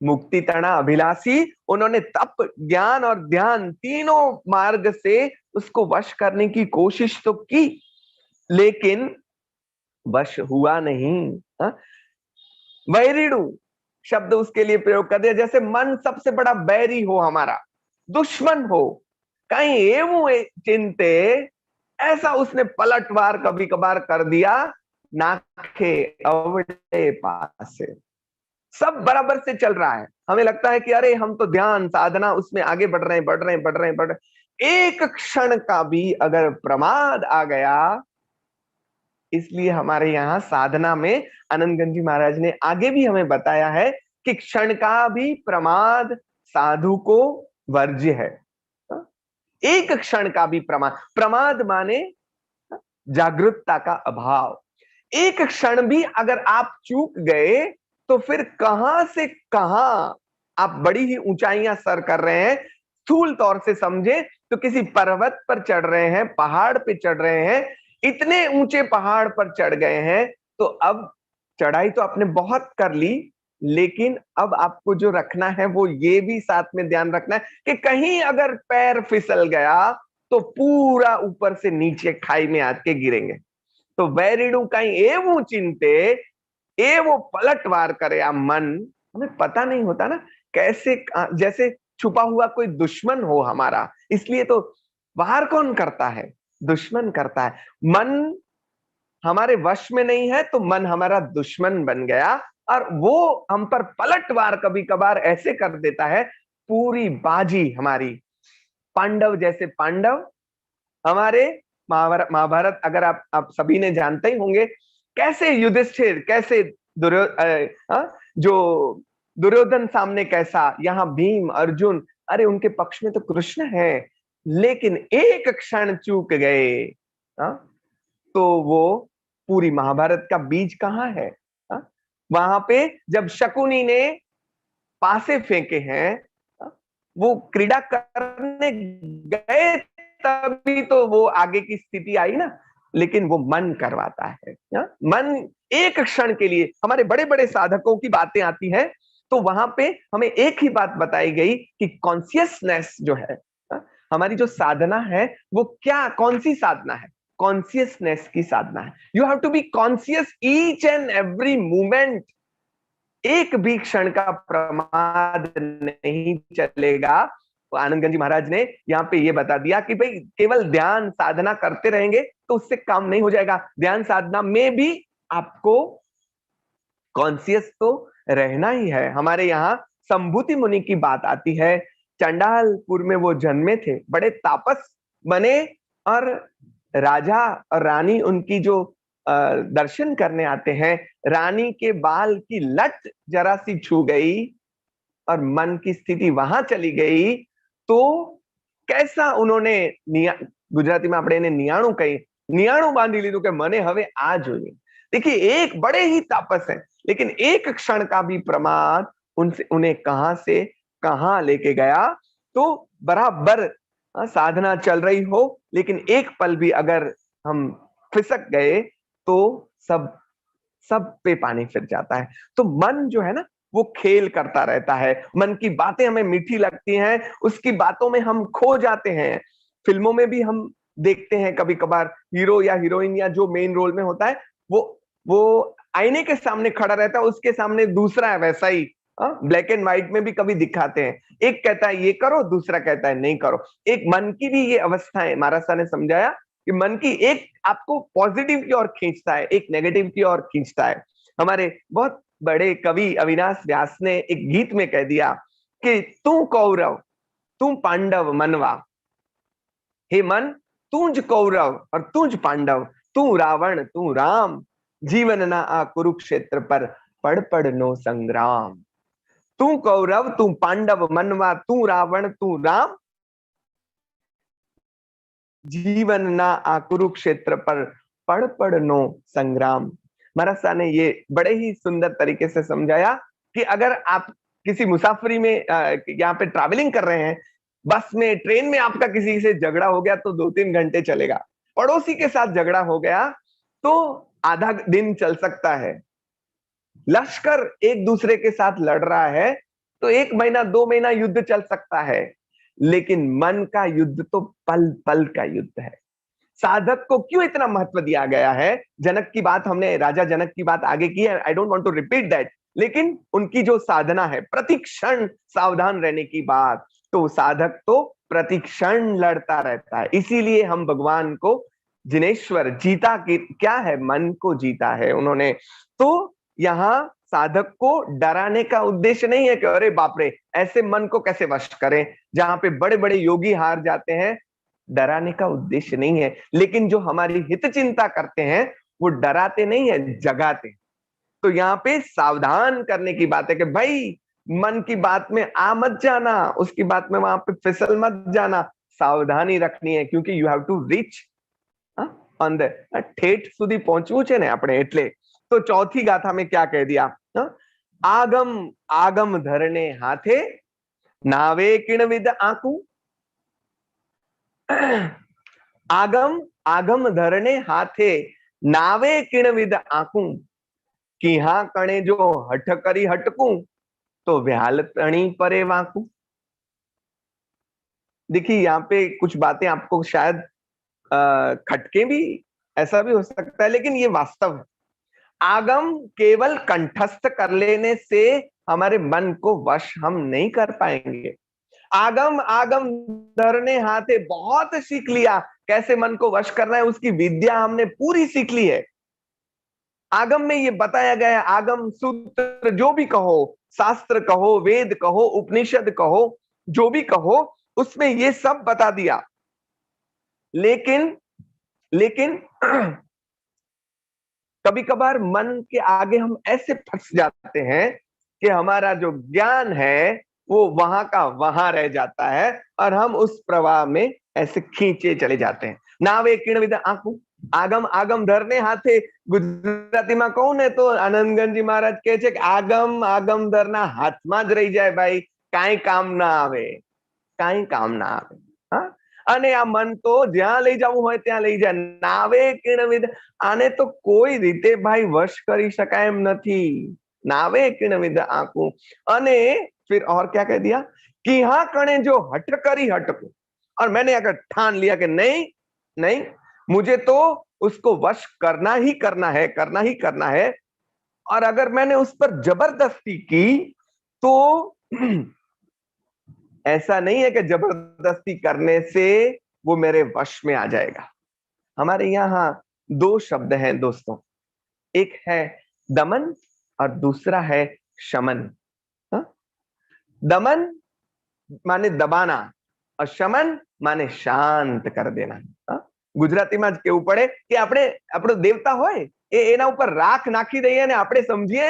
मुक्ति तणा अभिलाषी, उन्होंने तप, ज्ञान और ध्यान तीनों मार्ग से उसको वश करने की कोशिश तो की, लेकिन वश हुआ नहीं। वैरिडू शब्द उसके लिए प्रयोग कर दिया, जैसे मन सबसे बड़ा बैरी हो, हमारा दुश्मन हो। कहीं एवं चिंते, ऐसा उसने पलटवार कभी कभार कर दिया, नाखे अवड़े पास से। सब बराबर से चल रहा है, हमें लगता है कि अरे हम तो ध्यान साधना उसमें आगे बढ़ रहे हैं। एक क्षण का भी अगर प्रमाद आ गया, इसलिए हमारे यहाँ साधना में आनंदगंज जी महाराज ने आगे भी हमें बताया है कि क्षण का भी प्रमाद साधु को वर्ज्य है। एक क्षण का भी प्रमाद, प्रमाद माने जागरूकता का अभाव। एक क्षण भी अगर आप चूक गए तो फिर कहां से कहां आप बड़ी ही ऊंचाइयां सर कर रहे हैं। स्थूल तौर से समझे तो किसी पर्वत पर चढ़ रहे हैं, पहाड़ पे चढ़ रहे हैं, इतने ऊंचे पहाड़ पर चढ़ गए हैं, तो अब चढ़ाई तो आपने बहुत कर ली, लेकिन अब आपको जो रखना है वो ये भी साथ में ध्यान रखना है कि कहीं अगर पैर फिसल गया तो पूरा ऊपर से नीचे खाई में आके गिरेंगे। तो वैरिडू कहीं एवं चिंते, ए वो पलटवार करे आ मन। हमें पता नहीं होता ना कैसे, जैसे छुपा हुआ कोई दुश्मन हो हमारा, इसलिए तो वार कौन करता है? दुश्मन करता है। मन हमारे वश में नहीं है तो मन हमारा दुश्मन बन गया, और वो हम पर पलटवार कभी कभार ऐसे कर देता है, पूरी बाजी हमारी। पांडव जैसे पांडव, हमारे महाभारत अगर आप सभी ने जानते ही होंगे, कैसे युधिष्ठिर, कैसे जो दुर्योधन सामने कैसा, यहाँ भीम अर्जुन, अरे उनके पक्ष में तो कृष्ण है, लेकिन एक क्षण चूक गए तो वो पूरी महाभारत का बीज कहाँ है? वहां पे जब शकुनी ने पासे फेंके हैं, वो क्रीड़ा करने गए तभी तो वो आगे की स्थिति आई ना, लेकिन वो मन करवाता है। मन एक क्षण के लिए, हमारे बड़े बड़े साधकों की बातें आती हैं तो वहां पे हमें एक ही बात बताई गई कि कॉन्शियसनेस जो है, हमारी जो साधना है वो क्या, कौन सी साधना है? कॉन्शियसनेस की साधना है। You have to be conscious each and every moment. एक भी क्षण का प्रमाद नहीं चलेगा। तो आनंदगंज जी महाराज ने यहाँ पे ये बता दिया कि भाई केवल ध्यान साधना करते रहेंगे तो उससे काम नहीं हो जाएगा। ध्यान साधना में भी आपको कॉन्शियस तो रहना ही है। हमारे यहाँ संभूति मुनि की बात आती है। चंडालपुर में वो जन्मे थे, बड़े तापस बने, और राजा और रानी उनकी जो दर्शन करने आते हैं, रानी के बाल की लट जरा सी छू गई और मन की स्थिति वहां चली गई, तो कैसा उन्होंने गुजराती में આપણે એને નિયાણું કહીએ, નિયાણું બાંધી લીધું કે મને હવે આ જોઈએ। देखिए एक बड़े ही तापस हैं, लेकिन एक क्षण का भी प्रमाद उनसे उन्हें कहां से कहां लेके गया। तो बराबर साधना चल रही हो, लेकिन एक पल भी अगर हम फिसक गए तो सब पे पानी फिर जाता है। तो मन जो है ना, वो खेल करता रहता है। मन की बातें हमें मीठी लगती हैं, उसकी बातों में हम खो जाते हैं। फिल्मों में भी हम देखते हैं कभी कभार, हीरो या हीरोइन या जो मेन रोल में होता है, वो आईने के सामने खड़ा रहता है, उसके सामने दूसरा है वैसा ही, ब्लैक एंड व्हाइट में भी कभी दिखाते हैं, एक कहता है ये करो, दूसरा कहता है नहीं करो। एक मन की भी ये अवस्था है, महाराज साहब ने समझाया कि मन की एक आपको पॉजिटिव की ओर खींचता है, एक नेगेटिव की ओर खींचता है। हमारे बहुत बड़े कवि अविनाश व्यास ने एक गीत में कह दिया कि तू कौरव तू पांडव मनवा, हे मन तूंज कौरव और तूंज पांडव, तू रावण तू राम, जीवन ना आ कुरुक्षेत्र पर पड़ पड़ नो संग्राम। तू कौरव तू पांडव मनवा, तू रावण तू राम, जीवन ना आ कुरुक्षेत्र पर पड़ पड़ नो संग्राम। महाराज साहब ने ये बड़े ही सुंदर तरीके से समझाया कि अगर आप किसी मुसाफरी में यहाँ पे ट्रैवलिंग कर रहे हैं, बस में ट्रेन में आपका किसी से झगड़ा हो गया तो 2-3 घंटे चलेगा, पड़ोसी के साथ झगड़ा हो गया तो आधा दिन चल सकता है, लश्कर एक दूसरे के साथ लड़ रहा है तो 1 महीना 2 महीना युद्ध चल सकता है, लेकिन मन का युद्ध तो पल पल का युद्ध है। साधक को क्यों इतना महत्व दिया गया है? जनक की बात हमने, राजा जनक की बात आगे की है, I don't want to repeat that, लेकिन उनकी जो साधना है प्रतिक्षण सावधान रहने की बात, तो साधक तो प्रतिक्षण लड़ता रहता है। इसीलिए हम भगवान को जिनेश्वर जीता की क्या है, मन को जीता है उन्होंने। तो यहाँ साधक को डराने का उद्देश्य नहीं है कि अरे बाप रे ऐसे मन को कैसे वश करें, जहां पे बड़े बड़े योगी हार जाते हैं, डराने का उद्देश्य नहीं है। लेकिन जो हमारी हित चिंता करते हैं वो डराते नहीं है, जगाते। तो यहाँ पे सावधान करने की बात है कि भाई मन की बात में आ मत जाना, उसकी बात में वहां पे फिसल मत जाना, सावधानी रखनी है, क्योंकि you have to reach on the ठेठ સુધી પહોંચવું છે ને આપણે એટલે। तो चौथी गाथा में क्या कह दिया? आगम आगम धरने हाथे, नावे किणविद आंकू। आगम आगम धरने हाथे, नावे किणविद आंकू, कि हाँ कणे जो हठ करी हटकू, तो व्याल तणी परे वांकू। देखिए यहाँ पे कुछ बातें आपको शायद खटके भी, ऐसा भी हो सकता है, लेकिन ये वास्तव है। आगम केवल कंठस्थ कर लेने से हमारे मन को वश हम नहीं कर पाएंगे। आगम आगम धरने हाथे, बहुत सीख लिया कैसे मन को वश करना है, उसकी विद्या हमने पूरी सीख ली है। आगम में ये बताया गया है, आगम सूत्र जो भी कहो, शास्त्र कहो, वेद कहो, उपनिषद कहो, जो भी कहो, उसमें ये सब बता दिया। लेकिन कभी कभार मन के आगे हम ऐसे फंस जाते हैं कि हमारा जो ज्ञान है वो वहां का वहां रह जाता है और हम उस प्रवाह में ऐसे खींचे चले जाते हैं। नावे किणविद आंकू, आगम आगम धरने हाथे। ગુજરાતીમાં કહું ને તો આનંદગંજી મહારાજ કહે છે કે આગમ આગમ ધરના હાથમાં જ રહી જાય ભાઈ, કાંઈ કામ ના આવે, કાંઈ કામ ના આવે। હા, અને આ મન તો જ્યાં લઈ જવું હોય ત્યાં લઈ જાય। નાવે કિણવિદ, આને તો કોઈ રીતે ભાઈ વશ કરી શકાય એમ નથી। नावे किणविद आंकू। અને फिर और क्या कह दिया कि हाँ कणे जो हट करी हटकू, और मैंने अगर ठान लिया कि नहीं नहीं मुझे तो उसको वश करना ही करना है, करना ही करना है, और अगर मैंने उस पर जबरदस्ती की तो ऐसा नहीं है कि जबरदस्ती करने से वो मेरे वश में आ जाएगा। हमारे यहाँ 2 शब्द हैं दोस्तों, एक है दमन और दूसरा है शमन। दमन माने दबाना और शमन माने शांत कर देना। ગુજરાતીમાં જ કેવું પડે કે આપણે આપણો દેવતા હોય એના ઉપર રાખ નાખી દઈએ ને આપણે સમજીએ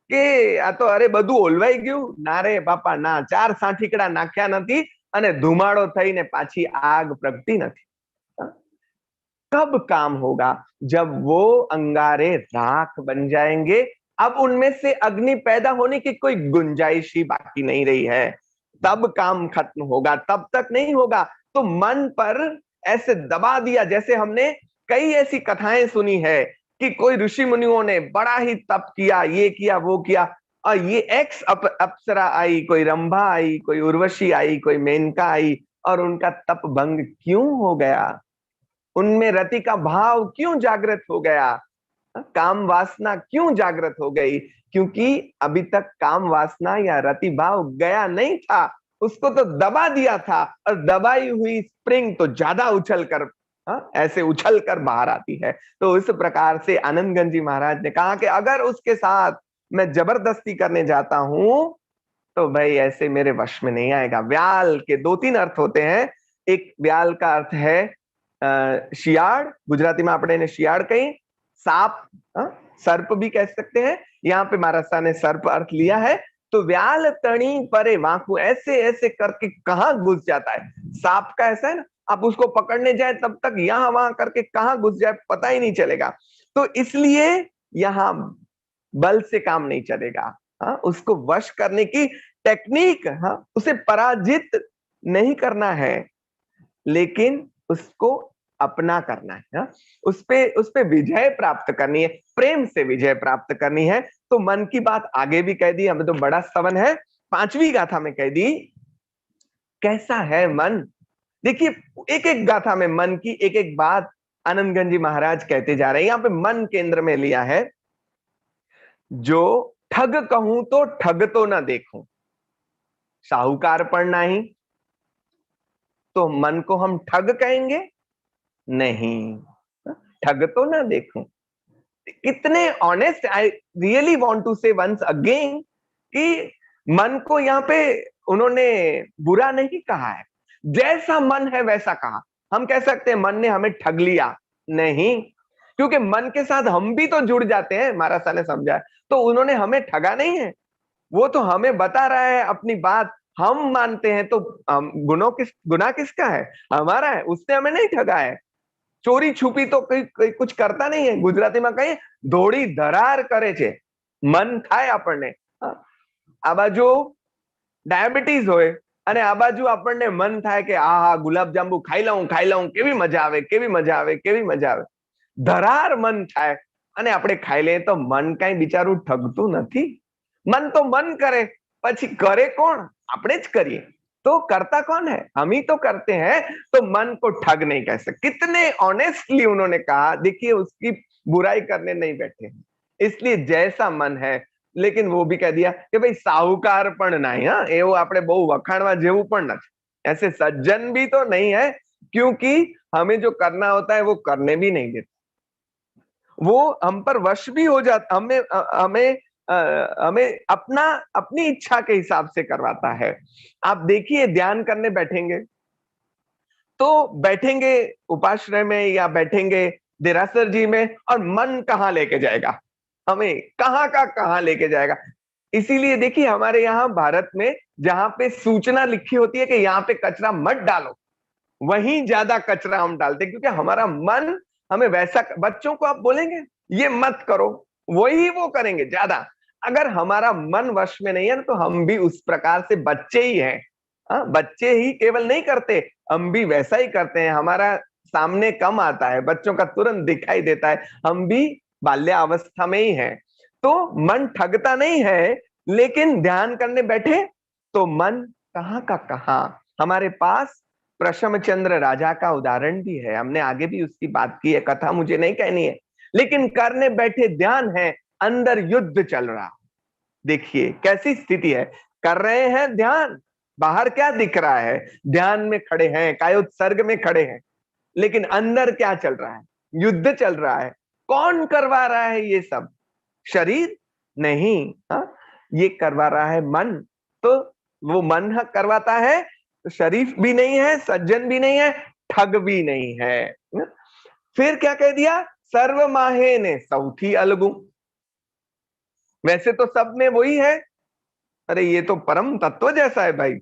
કે આ તો અરે બધું ઓલવાઈ ગયું, ના રે બાપા ના, 4 સાંઠીકડા નાખ્યા નથી અને ધુમાડો થઈને પાછી આગ પ્રગટી નથી। कब काम होगा? जब वो अंगारे राख बन जाएंगे, अब उनमें से अग्नि पैदा होने की कोई गुंजाइश ही बाकी नहीं रही है, तब काम खत्म होगा, तब तक नहीं होगा। तो मन पर ऐसे दबा दिया, जैसे हमने कई ऐसी कथाएं सुनी है कि कोई ऋषि मुनियों ने बड़ा ही तप किया, ये किया वो किया, और ये एक्स अप्सरा आई, कोई रंभा आई, कोई उर्वशी आई, कोई मेनका आई, और उनका तप भंग क्यों हो गया? उनमें रति का भाव क्यों जागृत हो गया? काम वासना क्यों जागृत हो गई? क्योंकि अभी तक काम वासना या रति भाव गया नहीं था, उसको तो दबा दिया था, और दबाई हुई स्प्रिंग तो ज्यादा उछल कर ऐसे उछल कर बाहर आती है। तो इस प्रकार से आनंदगंज जी महाराज ने कहा कि अगर उसके साथ मैं जबरदस्ती करने जाता हूं तो भाई ऐसे मेरे वश में नहीं आएगा। व्याल के 2-3 अर्थ होते हैं। एक व्याल का अर्थ है शियाड़, गुजराती में આપણે એને શિયાળ कही, सांप, सर्प भी कह सकते हैं। यहाँ पे महाराज साहब ने सर्प अर्थ लिया है। तो व्याल तणी परे वाकू, ऐसे ऐसे करके कहाँ घुस जाता है। सांप का ऐसा है ना, आप उसको पकड़ने जाए तब तक यहाँ वहां करके कहाँ घुस जाए पता ही नहीं चलेगा। तो इसलिए यहाँ बल से काम नहीं चलेगा। उसको वश करने की टेक्निक, उसे पराजित नहीं करना है, लेकिन उसको अपना करना है। उस पे विजय प्राप्त करनी है, प्रेम से विजय प्राप्त करनी है। तो मन की बात आगे भी कह दी, हमें तो बड़ा स्तवन है। 5वीं गाथा में कह दी कैसा है मन। देखिए एक एक गाथा में मन की एक एक बात आनंदगंज जी महाराज कहते जा रहे हैं। यहाँ पे मन केंद्र में लिया है। जो ठग कहूं तो ठग तो ना देखूं, साहूकार पर नहीं, तो मन को हम ठग कहेंगे? नहीं, ठग तो ना देखूं। कितने honest, I really want to say once again कि मन को यहाँ पे उन्होंने बुरा नहीं कहा है, जैसा मन है वैसा कहा। हम कह सकते हैं मन ने हमें ठग लिया, नहीं, क्योंकि मन के साथ हम भी तो जुड़ जाते हैं। महाराज साहब ने समझाया, तो उन्होंने हमें ठगा नहीं है, वो तो हमें बता रहा है अपनी बात। हम मानते हैं तो गुनाह किसका है? हमारा है, उसने हमें नहीं ठगा है। चोरी छुपी तो कोई कुछ करता नहीं है। गुजराती में कहीं धोड़ी धरार करे छे, मन थाय આપણને। આ બાજુ ડાયાબિટીસ હોય અને આ બાજુ આપણને મન થાય કે આ ગુલાબ જાંબુ ખાઈ લઉં, કેવી મજા આવે, કેવી મજા આવે, કેવી મજા આવે। ધરાર મન થાય અને આપણે ખાઈ લઈએ તો મન કઈ બિચારું ઠગતું નથી। मन तो मन करे, પછી करे कौन? આપણે જ કરીએ। तो करता कौन है? हम ही तो करते हैं। तो मन को ठग नहीं कह सकते। कितने ऑनेस्टली उन्होंने कहा। देखिए उसकी बुराई करने नहीं बैठे, इसलिए जैसा मन है। लेकिन वो भी कह दिया कि भाई साहूकार पण नहीं, एवं आपणे बहु वखाणवा जेवुं पण नथी, ऐसे सज्जन भी तो नहीं है, क्योंकि हमें जो करना होता है वो करने भी नहीं देता। वो हम पर वश भी हो जाता, हमें अपनी इच्छा के हिसाब से करवाता है। आप देखिए ध्यान करने बैठेंगे तो बैठेंगे उपाश्रय में या बैठेंगे देरासर जी में, और मन कहाँ लेके जाएगा, हमें कहाँ का कहाँ लेके जाएगा। इसीलिए देखिए हमारे यहाँ भारत में जहां पे सूचना लिखी होती है कि यहाँ पे कचरा मत डालो, वहीं ज्यादा कचरा हम डालते, क्योंकि हमारा मन हमें वैसा। बच्चों को आप बोलेंगे ये मत करो, वही वो करेंगे ज्यादा। अगर हमारा मन वश में नहीं है तो हम भी उस प्रकार से बच्चे ही हैं। बच्चे ही केवल नहीं करते, हम भी वैसा ही करते हैं। हमारा सामने कम आता है, बच्चों का तुरंत दिखाई देता है, हम भी बाल्यावस्था में ही हैं। तो मन ठगता नहीं है, लेकिन ध्यान करने बैठे तो मन कहाँ का कहाँ। हमारे पास प्रशमचंद्र राजा का उदाहरण भी है, हमने आगे भी उसकी बात की है, कथा मुझे नहीं कहनी है। लेकिन करने बैठे ध्यान है, अंदर युद्ध चल रहा। देखिए कैसी स्थिति है, कर रहे हैं ध्यान, बाहर क्या दिख रहा है, ध्यान में खड़े हैं, कायोत्सर्ग में खड़े हैं, लेकिन अंदर क्या चल रहा है? युद्ध चल रहा है। कौन करवा रहा है ये सब? शरीर नहीं, ये करवा रहा है मन। तो वो मन करवाता है, तो शरीफ भी नहीं है, सज्जन भी नहीं है, ठग भी नहीं है। फिर क्या कह दिया? सर्व माहे ने सौथी अलगू। वैसे तो सब में वही है। अरे ये तो परम तत्व जैसा है भाई,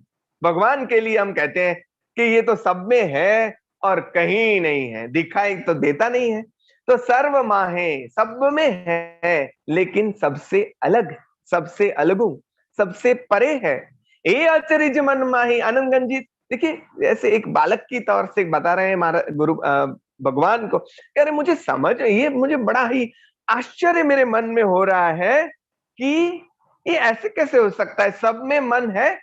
भगवान के लिए हम कहते हैं कि ये तो सब में है और कहीं नहीं है, दिखाई तो देता नहीं है। तो सर्व माहे, सब में है, लेकिन सबसे अलग, सबसे अलगू, सबसे परे है। ए अचरिज मन माही। आनंदगंज जी देखिए ऐसे एक बालक की तौर से बता रहे हैं हमारा गुरु भगवान को, अरे मुझे समझ, ये मुझे बड़ा ही आश्चर्य मेरे मन में हो रहा है कि ये ऐसे कैसे हो सकता है, सब में मन है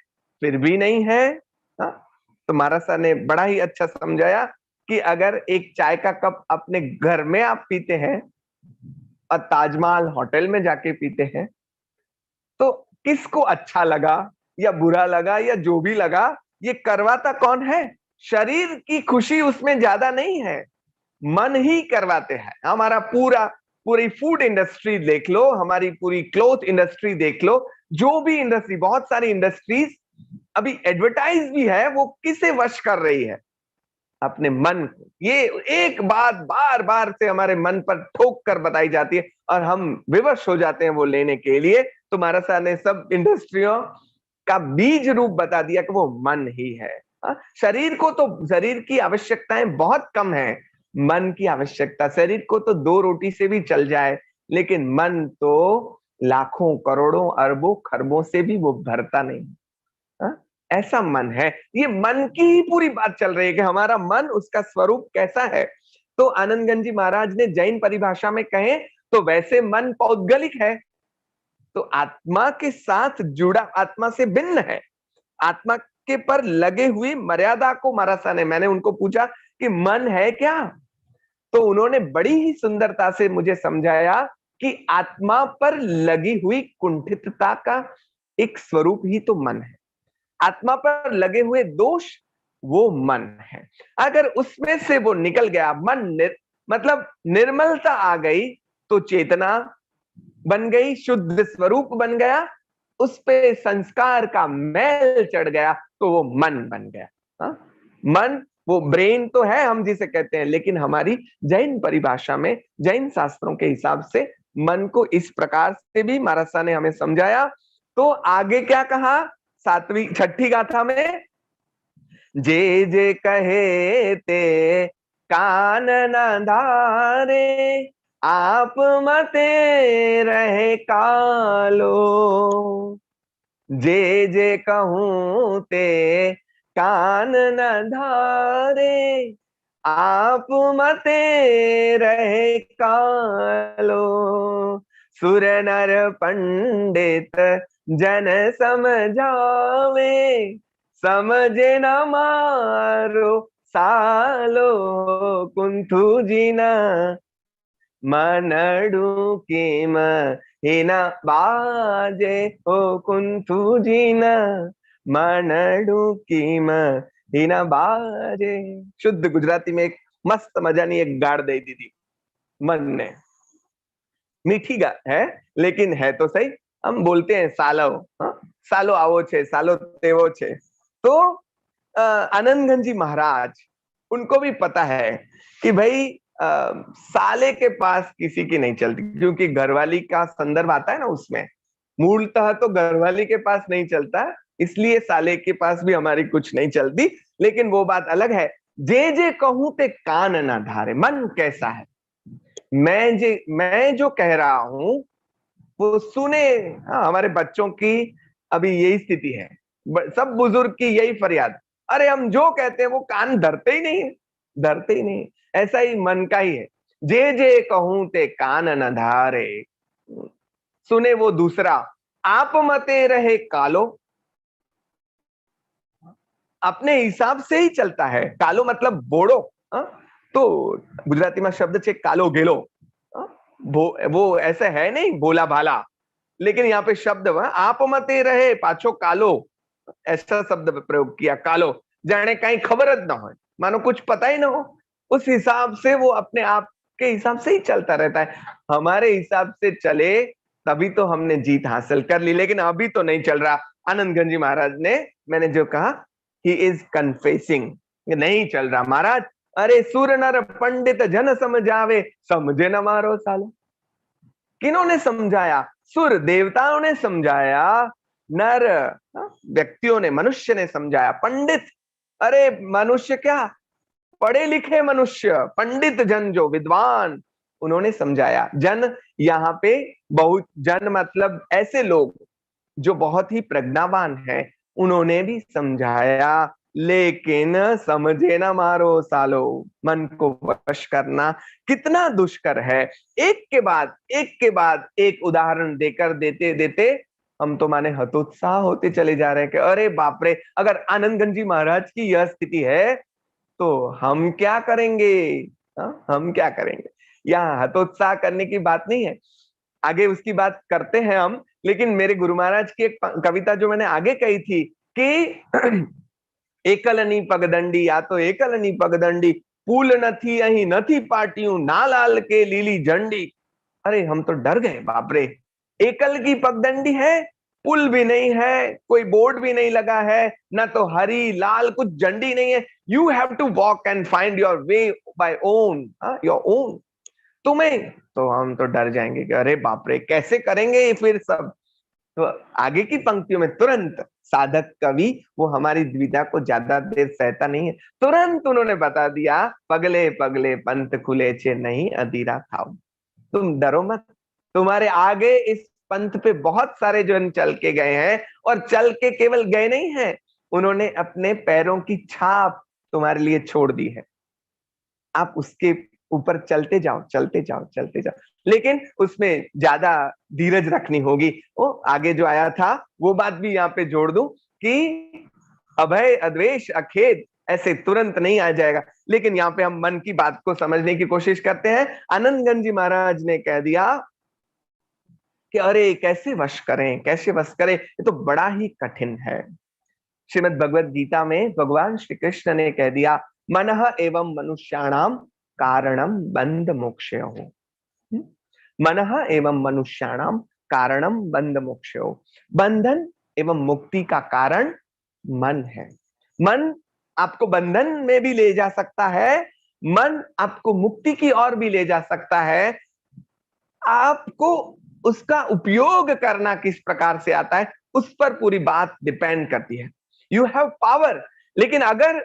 फिर भी नहीं है। तो महाराज साहब ने बड़ा ही अच्छा समझाया कि अगर एक चाय का कप अपने घर में आप पीते हैं और ताजमहल होटल में जाके पीते हैं, तो किसको अच्छा लगा या बुरा लगा या जो भी लगा, ये करवाता कौन है? शरीर की खुशी उसमें ज्यादा नहीं है, मन ही करवाते हैं। हमारा पूरी फूड इंडस्ट्री देख लो, हमारी पूरी क्लोथ इंडस्ट्री देख लो, जो भी इंडस्ट्री, बहुत सारी इंडस्ट्रीज अभी एडवर्टाइज भी है, वो किसे वश कर रही है? अपने मन को। ये एक बात बार बार से हमारे मन पर ठोक कर बताई जाती है और हम विवश हो जाते हैं वो लेने के लिए। तो महाराज ने सब इंडस्ट्रियों का बीज रूप बता दिया कि वो मन ही है। शरीर को तो, शरीर की आवश्यकताएं बहुत कम है, मन की आवश्यकता, शरीर को तो 2 रोटी से भी चल जाए, लेकिन मन तो लाखों करोड़ों अरबों खरबों से भी वो भरता नहीं। ऐसा मन है। ये मन की ही पूरी बात चल रही है कि हमारा मन, उसका स्वरूप कैसा है। तो आनंदगंज जी महाराज ने जैन परिभाषा में कहे तो वैसे मन पौद्गलिक है, तो आत्मा के साथ जुड़ा, आत्मा से भिन्न है। आत्मा के पर लगे हुई मर्यादा को महाराज ने, मैंने उनको पूछा कि मन है क्या, तो उन्होंने बड़ी ही सुंदरता से मुझे समझाया कि आत्मा पर लगी हुई कुंठितता का एक स्वरूप ही तो मन है। आत्मा पर लगे हुए दोष वो मन है। अगर उसमें से वो निकल गया, मन मतलब निर्मलता आ गई, तो चेतना बन गई, शुद्ध स्वरूप बन गया, उस पे संस्कार का मैल चढ़ गया, तो वो मन बन गया। मन वो ब्रेन तो है हम जिसे कहते हैं, लेकिन हमारी जैन परिभाषा में, जैन शास्त्रों के हिसाब से मन को इस प्रकार से भी महाराज ने हमें समझाया। तो आगे क्या कहा 6ठी गाथा में, जे जे कहे ते कान न धारे, आप मते रहे कालो। जे जे कहूं ते कान न धारे, आप मते रहे कालो। सुर नर पंडित जन समझावे, समझे न मारो सालो। कुंथु जीना मनडू कीम हिना बाजे, हो कुंथु जीना मनडू कीम हिना बाजे। शुद्ध गुजराती में एक मस्त मजानी एक गाड़ दे दी थी मन ने। मीठी गा है, लेकिन है तो सही। हम बोलते हैं सालो, सालो आवो छे, सालो तेवो छे। तो आनंदगंज जी महाराज, उनको भी पता है कि भाई साले के पास किसी की नहीं चलती, क्योंकि घरवाली का संदर्भ आता है ना उसमें। मूलतः तो घरवाली के पास नहीं चलता, इसलिए साले के पास भी हमारी कुछ नहीं चलती, लेकिन वो बात अलग है। जे जे कहूं ते कान ना धारे। मन कैसा है? मैं जो कह रहा हूं वो सुने। हमारे बच्चों की अभी यही स्थिति है, सब बुजुर्ग की यही फरियाद, अरे हम जो कहते हैं वो कान धरते ही नहीं है, धरते ही नहीं। ऐसा ही मन का ही है। जे जे कहूं ते कान न धारे, सुने वो दूसरा। आप मते रहे कालो, अपने हिसाब से ही चलता है। कालो मतलब बोड़ो, तो गुजराती में शब्द छे कालो गेलो। वो ऐसा है नहीं भोला भाला, लेकिन यहाँ पे शब्द आप मते रहे पाछो कालो, ऐसा शब्द प्रयोग किया। कालो जाने कहीं खबर ज ना हो, मानो कुछ पता ही ना हो, उस हिसाब से वो अपने आप के हिसाब से ही चलता रहता है। हमारे हिसाब से चले तभी तो हमने जीत हासिल कर ली, लेकिन अभी तो नहीं चल रहा। आनंदगंज जी महाराज ने, मैंने जो कहा, ही इज कन्फेसिंग, नहीं चल रहा महाराज। अरे सुर नर पंडित जन समझावे, समझे न मारो सालो। किन्होंने समझाया? सुर देवताओं ने समझाया, नर व्यक्तियों ने, मनुष्य ने समझाया। पंडित, अरे मनुष्य क्या, पढ़े लिखे मनुष्य, पंडित जन जो विद्वान, उन्होंने समझाया। जन यहाँ पे बहुत, जन मतलब ऐसे लोग जो बहुत ही प्रज्ञावान है, उन्होंने भी समझाया, लेकिन समझे ना मारो सालो। मन को वश करना कितना दुष्कर है। एक के बाद एक उदाहरण देकर देते देते हम तो माने हतोत्साह होते चले जा रहे हैं कि अरे बाप रे, अगर आनंदगंज जी महाराज की यह स्थिति है तो हम क्या करेंगे? हम क्या करेंगे? यहाँ हतोत्साह करने की बात नहीं है, आगे उसकी बात करते हैं हम। लेकिन मेरे गुरु महाराज की एक कविता जो मैंने आगे कही थी कि एकलनी पगदंडी, या तो एकलनी पगदंडी, पुल नथी अही नथी पाटियों, ना लाल के लीली झंडी। अरे हम तो डर गए, बाप रे, एकल की पगडंडी है, पुल भी नहीं है, कोई बोर्ड भी नहीं लगा है, ना तो हरी लाल कुछ झंडी नहीं है। You have to walk and find your way by own, your own. तुम्हें तो हम तो डर जाएंगे कि अरे बाप रे कैसे करेंगे ये फिर सब। तो आगे की पंक्तियों में तुरंत साधक कवि वो हमारी द्विधा को ज्यादा देर सहता नहीं है, तुरंत उन्होंने बता दिया, पगले पगले पंथ खुले छे नहीं अधीरा खाओ। तुम डरो मत, तुम्हारे आगे इस पंथ पे बहुत सारे जन चल के गए हैं, और चल के केवल गए नहीं हैं, उन्होंने अपने पैरों की छाप तुम्हारे लिए छोड़ दी है। आप उसके ऊपर चलते जाओ, चलते जाओ, चलते जाओ, लेकिन उसमें ज्यादा धीरज रखनी होगी। वो आगे जो आया था वो बात भी यहाँ पे जोड़ दूं कि अभय अद्वेष अखेद ऐसे तुरंत नहीं आ जाएगा। लेकिन यहाँ पे हम मन की बात को समझने की कोशिश करते हैं। आनंदगंज जी महाराज ने कह दिया कि अरे कैसे वश करें, कैसे वश करें, ये तो बड़ा ही कठिन है। श्रीमद् भगवद गीता में भगवान श्री कृष्ण ने कह दिया, मनः एवं मनुष्याणाम कारणम बंध मोक्षयो। मनः एवं मनुष्याणाम कारणम बंध मोक्षयो। बंधन एवं मुक्ति का कारण मन है। मन आपको बंधन में भी ले जा सकता है, मन आपको मुक्ति की ओर भी ले जा सकता है। आपको उसका उपयोग करना किस प्रकार से आता है उस पर पूरी बात डिपेंड करती है। यू हैव पावर, लेकिन अगर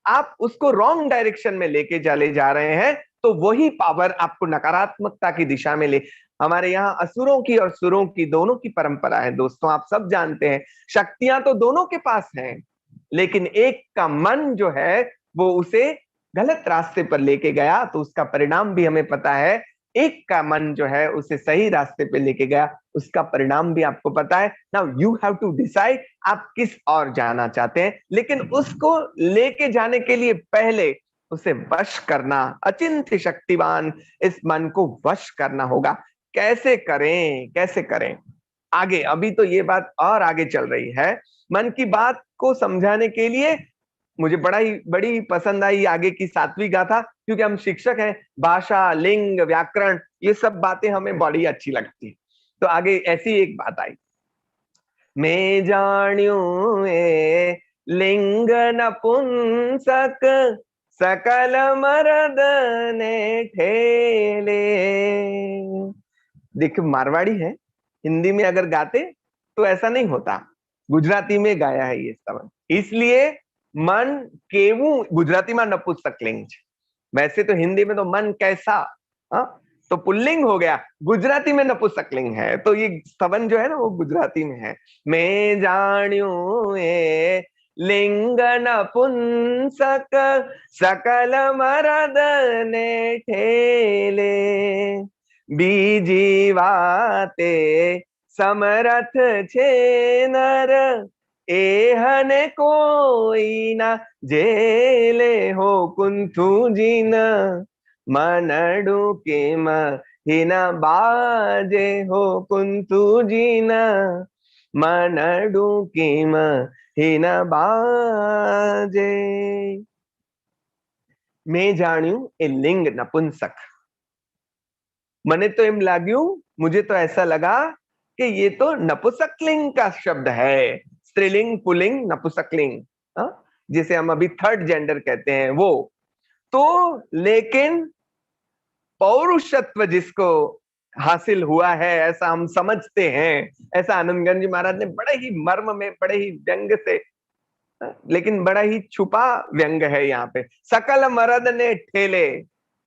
आप उसको रॉन्ग डायरेक्शन में लेके चले जा रहे हैं तो वही पावर आपको नकारात्मकता की दिशा में ले। हमारे यहाँ असुरों की और सुरों की दोनों की परंपरा है दोस्तों, आप सब जानते हैं। शक्तियां तो दोनों के पास हैं, लेकिन एक का मन जो है वो उसे गलत रास्ते पर लेके गया, तो उसका परिणाम भी हमें पता है। एक का मन जो है उसे सही रास्ते पे लेके गया, उसका परिणाम भी आपको पता है। Now you have to decide आप किस ओर जाना चाहते हैं, लेकिन उसको लेके जाने के लिए पहले उसे वश करना, अचिंत्य शक्तिवान इस मन को वश करना होगा। कैसे करें, कैसे करें आगे, अभी तो ये बात और आगे चल रही है। मन की बात को समझाने के लिए मुझे बड़ी पसंद आई आगे की 7वीं गाथा, क्योंकि हम शिक्षक हैं, भाषा, लिंग, व्याकरण ये सब बातें हमें बड़ी अच्छी लगती है। तो आगे ऐसी एक बात आई, मैं जान्यू ए लिंग नपुंसक सकल मर्द ने ठेले। देखिए मारवाड़ी है, हिंदी में अगर गाते तो ऐसा नहीं होता, गुजराती में गाया है ये सब, इसलिए मन केवू गुजराती में नपुंसक लिंग, वैसे तो हिंदी में तो मन कैसा, तो पुल्लिंग हो गया, गुजराती में नपुंसक लिंग है, तो ये स्तवन जो है ना वो गुजराती में है। मैं जान्यू ए लिंग नपुंसक सकल मर्द ने ठेले, बीजी वाते समरथ छे नर, एहने कोई ना जेले हो कुंथु जीन, मनडू के महीना बाजे हो कुंथु जीन, मनडू के महीना बाजे। मैं जान्यू ए लिंग नपुंसक, मने तो एम लाग्यू, मुझे तो ऐसा लगा कि ये तो नपुंसकलिंग का शब्द है, स्त्रीलिंग, पुल्लिंग, नपुंसकलिंग, जिसे हम अभी थर्ड जेंडर कहते हैं वो तो। लेकिन पौरुषत्व जिसको हासिल हुआ है ऐसा हम समझते हैं, ऐसा आनंदगंज जी महाराज ने बड़े ही मर्म में, बड़े ही व्यंग से, लेकिन बड़ा ही छुपा व्यंग है यहाँ पे। सकल मर्द ने ठेले,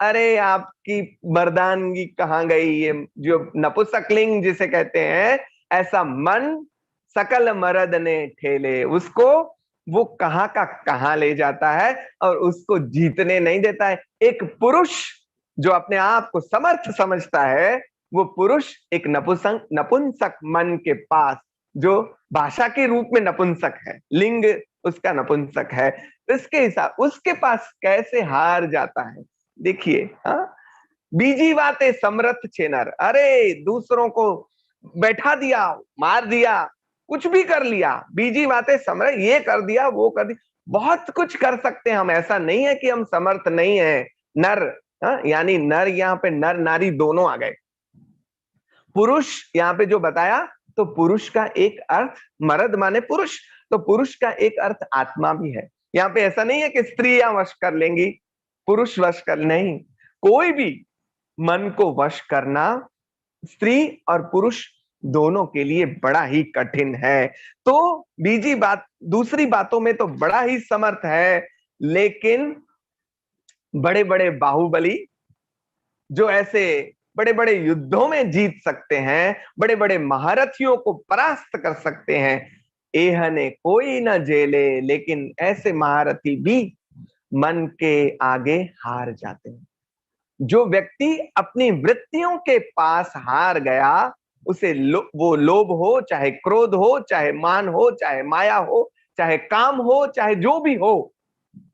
अरे आपकी मर्दानगी कहाँ गई? ये जो नपुंसकलिंग जिसे कहते हैं, ऐसा मन सकल मर्द ने ठेले, उसको वो कहाँ का कहाँ ले जाता है और उसको जीतने नहीं देता है। एक पुरुष जो अपने आप को समर्थ समझता है, वो पुरुष एक नपुंसक मन के पास, जो भाषा के रूप में नपुंसक है, लिंग उसका नपुंसक है, इसके हिसाब उसके पास कैसे हार जाता है। देखिए, बीजी बातें समरथ छेनर, अरे दूसरों को बैठा दिया, मार दिया, कुछ भी कर लिया, बीजी बातें समरथ, ये कर दिया, वो कर दिया, बहुत कुछ कर सकते हैं हम, ऐसा नहीं है कि हम समर्थ नहीं है। नर, यानी नर, यहाँ पे नर नारी दोनों आ गए। पुरुष यहाँ पे जो बताया, तो पुरुष का एक अर्थ, मर्द माने पुरुष, तो पुरुष का एक अर्थ आत्मा भी है। यहाँ पे ऐसा नहीं है कि स्त्रियां वश कर लेंगी, पुरुष वश कर, नहीं, कोई भी मन को वश करना स्त्री और पुरुष दोनों के लिए बड़ा ही कठिन है। तो बीजी बात, दूसरी बातों में तो बड़ा ही समर्थ है, लेकिन बड़े बड़े बाहुबली जो ऐसे बड़े बड़े युद्धों में जीत सकते हैं, बड़े बड़े महारथियों को परास्त कर सकते हैं, एहने कोई न झेले, लेकिन ऐसे महारथी भी मन के आगे हार जाते हैं। जो व्यक्ति अपनी वृत्तियों के पास हार गया, उसे वो लोभ हो, चाहे क्रोध हो, चाहे मान हो, चाहे माया हो, चाहे काम हो, चाहे जो भी हो,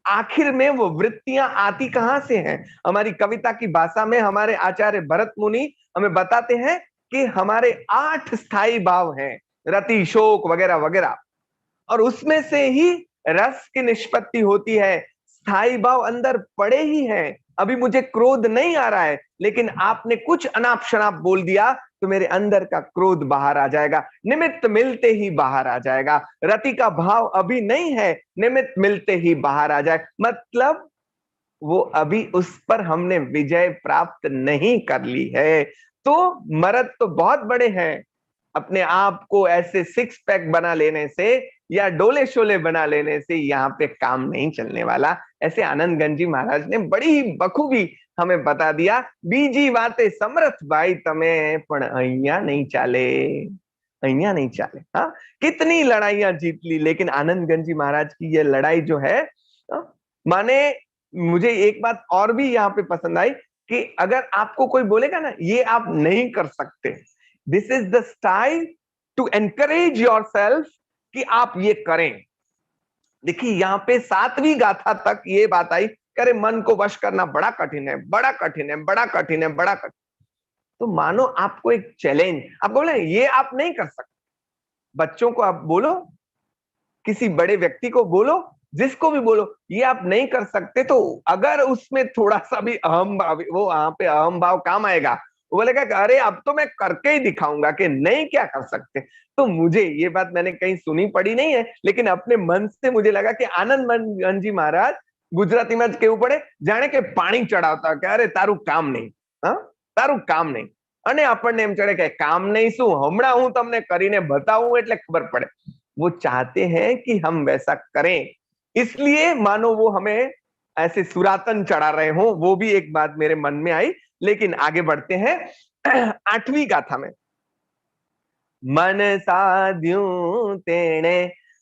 आखिर में वो वृत्तियां आती कहां से हैं? हमारी कविता की भाषा में हमारे आचार्य भरत मुनि हमें बताते हैं कि हमारे 8 स्थायी भाव हैं, रति, शोक वगैरह वगैरह, और उसमें से ही रस की निष्पत्ति होती है। स्थायी भाव अंदर पड़े ही हैं। अभी मुझे क्रोध नहीं आ रहा है, लेकिन आपने कुछ अनाप शनाप बोल दिया तो मेरे अंदर का क्रोध बाहर आ जाएगा, निमित्त मिलते ही बाहर आ जाएगा। रति का भाव अभी नहीं है, निमित्त मिलते ही बाहर आ जाए, मतलब वो अभी उस पर हमने विजय प्राप्त नहीं कर ली है। तो मर्द तो बहुत बड़े हैं, अपने आप को ऐसे 6 पैक बना लेने से या डोले शोले बना लेने से यहाँ पे काम नहीं चलने वाला। ऐसे आनंदगंज जी महाराज ने बड़ी ही बखूबी हमें बता दिया, बीजी बातें समर्थ भाई तमें पण अहिया नहीं चाले, अहिया नहीं चाले। हाँ, कितनी लड़ाइयां जीत ली, लेकिन आनंदगंज जी महाराज की ये लड़ाई जो है, माने मुझे एक बात और भी यहाँ पे पसंद आई कि अगर आपको कोई बोलेगा ना ये आप नहीं कर सकते, this is the style to encourage yourself कि आप ये करें। देखिए यहाँ पे 7वीं गाथा तक ये बात आई, अरे मन को वश करना बड़ा कठिन है, बड़ा कठिन है, बड़ा कठिन है, बड़ा कठिन। तो मानो आपको एक चैलेंज, आप बोले ये आप नहीं कर सकते, बच्चों को आप बोलो, किसी बड़े व्यक्ति को बोलो, जिसको भी बोलो ये आप नहीं कर सकते, तो अगर उसमें थोड़ा सा भी अहम भाव, वो वहां पे अहम भाव काम आएगा, वो बोलेगा अरे अब तो मैं करके ही दिखाऊंगा कि नहीं क्या कर सकते। तो मुझे ये बात मैंने कहीं सुनी पड़ी नहीं है, लेकिन अपने मन से मुझे लगा कि आनंदगंज जी महाराज गुजराती में केવું પડે જાણે કે પાણી ચડાવતા કે અરે તારું કામ નહીં, હા તારું કામ નહીં, અને આપણને એમ ચડે કે કામ નહીં શું, હમણાં હું તમને કરીને બતાવું એટલે ખબર પડે। वो चाहते हैं कि हम वैसा करें, इसलिए मानो वो हमें ऐसे सुरातन चढ़ा रहे हो। वो भी एक बात मेरे मन में आई, लेकिन आगे बढ़ते हैं 8वीं गाथा में। मन साध्यूं तेणे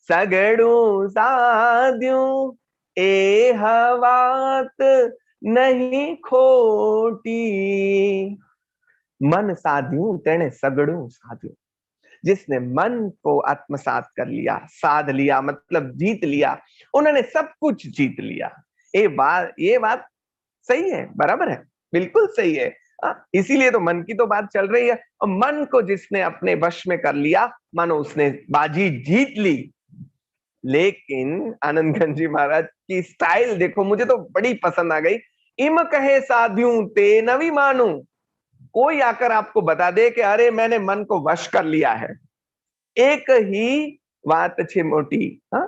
सगड़ू साध्यूं, ए हवात नहीं खोटी। मन साध्यूं तेणे सगड़ू साध्यूं, जिसने मन को आत्मसात कर लिया, साध लिया मतलब जीत लिया, उन्होंने सब कुछ जीत लिया। ये बात सही है, बराबर है, बिल्कुल सही है। इसीलिए तो मन की तो बात चल रही है। और मन को जिसने अपने वश में कर लिया, मानो उसने बाजी जीत ली। लेकिन आनंदगंज जी महाराज की स्टाइल देखो, मुझे तो बड़ी पसंद आ गई। इम कहे साध्यूं ते नवी मानू, कोई आकर आपको बता दे कि अरे मैंने मन को वश कर लिया है, एक ही बात छे मोटी, हाँ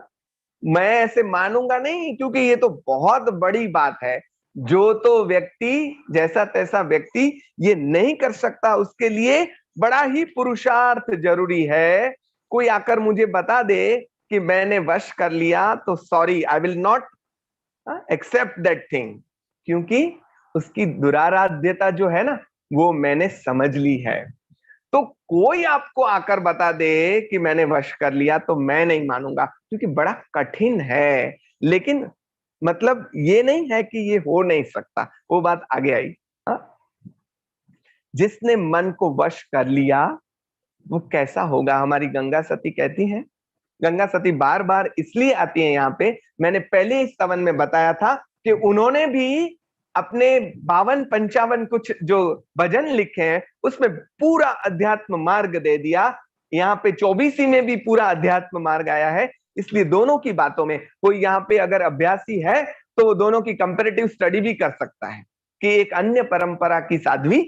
मैं ऐसे मानूंगा नहीं, क्योंकि ये तो बहुत बड़ी बात है। जो तो व्यक्ति जैसा तैसा व्यक्ति ये नहीं कर सकता, उसके लिए बड़ा ही पुरुषार्थ जरूरी है। कोई आकर मुझे बता दे कि मैंने वश कर लिया, तो sorry, I will not accept that thing, क्योंकि उसकी दुराराध्यता जो है ना, वो मैंने समझ ली है। तो कोई आपको आकर बता दे कि मैंने वश कर लिया, तो मैं नहीं मानूंगा, क्योंकि बड़ा कठिन है। लेकिन मतलब ये नहीं है कि ये हो नहीं सकता, वो बात आगे आई। जिसने मन को वश कर लिया वो कैसा होगा, हमारी गंगा सती कहती हैं। गंगा सती बार बार इसलिए आती है यहाँ पे, मैंने पहले इस स्तवन में बताया था कि उन्होंने भी अपने 52-55 कुछ जो भजन लिखे हैं उसमें पूरा अध्यात्म मार्ग दे दिया। यहाँ पे 24 में भी पूरा अध्यात्म मार्ग आया है। इसलिए दोनों की बातों में कोई यहाँ पे अगर अभ्यासी है तो दोनों की कंपैरेटिव स्टडी भी कर सकता है कि एक अन्य परंपरा की साध्वी,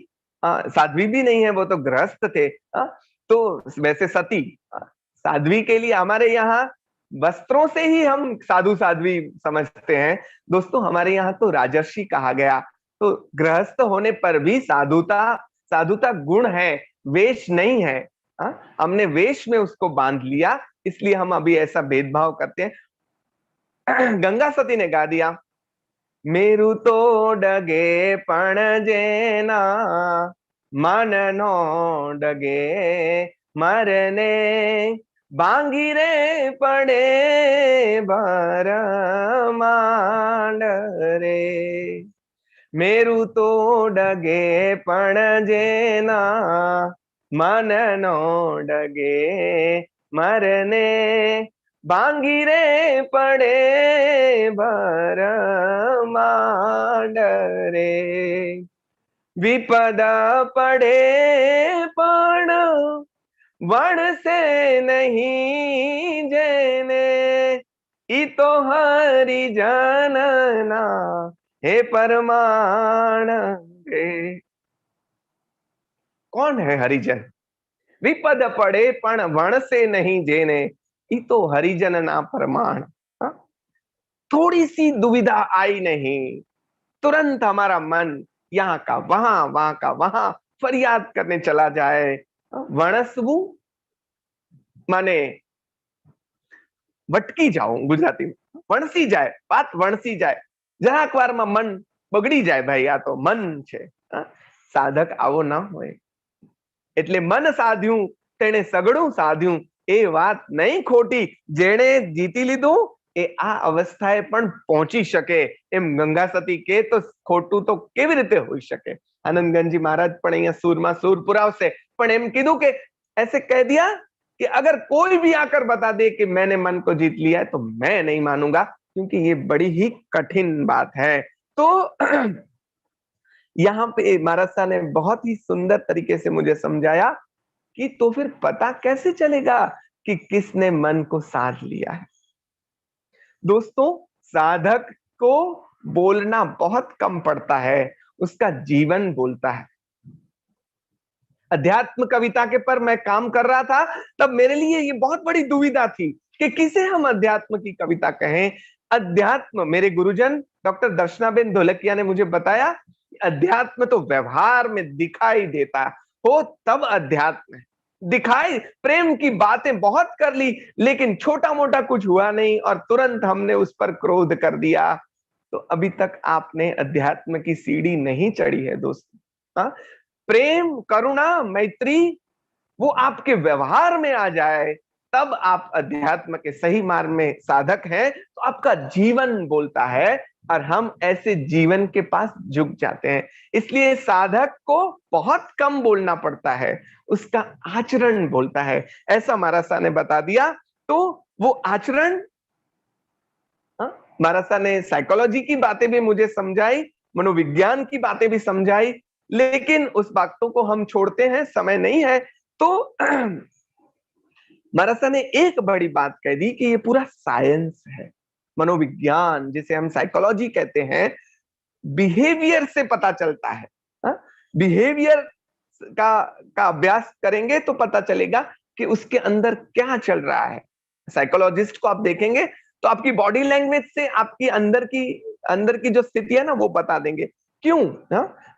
साध्वी भी नहीं है, वो तो गृहस्थ थे, तो वैसे सती, साध्वी के लिए हमारे यहाँ वस्त्रों से ही हम साधु साध्वी समझते हैं। दोस्तों हमारे यहाँ तो राजर्षि कहा गया, तो गृहस्थ होने पर भी साधुता गुण है, वेश नहीं है। हमने वेश में उसको बांध लिया, इसलिए हम अभी ऐसा भेदभाव करते हैं। गंगा सती ने गा दिया, मेरु तो डगे पण जेना मन नो डगे मरने बांगी रे पड़े बार मांड रे। मेरु तो डगे पण जेना मन नो डगे मरने बांगी रे पड़े बार मांड रे। विपद पड़े पण वण से नहीं जेने ई तो हरि जनना हे परमाण गे। कौन है हरिजन? विपद पड़े पण वण से नहीं जेने ई तो हरिजन ना प्रमाण। थोड़ी सी दुविधा आई नहीं, तुरंत हमारा मन यहाँ का वहां, वहां का वहां फरियाद करने चला जाए। वणसवू माने वटकी जाऊं गुजराती में, वणसी जाए, बात वणसी जाए, જરાક વારમાં મન બગડી જાય ભાઈ, આ તો મન છે। સાધક આવો ના હોય। એટલે મન સાધ્યું તેણે સગડું સાધ્યું, એ વાત નહીં ખોટી। જેણે જીતી લીધું એ આ અવસ્થાએ પણ પહોંચી શકે। એમ ગંગા સતી કે તો ખોટું તો કેવી રીતે હોઈ શકે? આનંદગંજી महाराज પણ અહીંયા सूरमा सूर पुरावશે, પણ એમ કીધું કે ऐसे कह दिया कि अगर कोई भी आकर बता दे कि मैंने मन को जीत लिया है तो मैं नहीं मानूंगा, क्योंकि ये बड़ी ही कठिन बात है। तो यहाँ पे महाराज साहब ने बहुत ही सुंदर तरीके से मुझे समझाया कि तो फिर पता कैसे चलेगा कि किसने मन को साध लिया है। दोस्तों साधक को बोलना बहुत कम पड़ता है, उसका जीवन बोलता है। अध्यात्म कविता के पर मैं काम कर रहा था, तब मेरे लिए ये बहुत बड़ी दुविधा थी कि किसे हम अध्यात्म की कविता कहें। अध्यात्म, मेरे गुरुजन डॉक्टर दर्शनाबेन ढोलकिया ने मुझे बताया, अध्यात्म तो व्यवहार में दिखाई देता हो तब अध्यात्म है। दिखाई, प्रेम की बातें बहुत कर ली लेकिन छोटा मोटा कुछ हुआ नहीं और तुरंत हमने उस पर क्रोध कर दिया, तो अभी तक आपने अध्यात्म की सीढ़ी नहीं चढ़ी है दोस्तों। प्रेम, करुणा, मैत्री वो आपके व्यवहार में आ जाए तब आप अध्यात्म के सही मार्ग में साधक हैं। तो आपका जीवन बोलता है और हम ऐसे जीवन के पास झुक जाते हैं। इसलिए साधक को बहुत कम बोलना पड़ता है, उसका आचरण बोलता है। ऐसा महाराज साहब ने बता दिया। तो वो आचरण, महाराज साहब ने साइकोलॉजी की बातें भी मुझे समझाई, मनोविज्ञान की बातें भी समझाई, लेकिन उस बातों को हम छोड़ते हैं, समय नहीं है। तो महाराज साहब ने एक बड़ी बात कह दी कि ये पूरा साइंस है, मनोविज्ञान जिसे हम साइकोलॉजी कहते हैं, बिहेवियर से पता चलता है। बिहेवियर का अभ्यास करेंगे तो पता चलेगा कि उसके अंदर क्या चल रहा है। साइकोलॉजिस्ट को आप देखेंगे तो आपकी बॉडी लैंग्वेज से आपकी अंदर की जो स्थिति है ना वो बता देंगे। क्यों?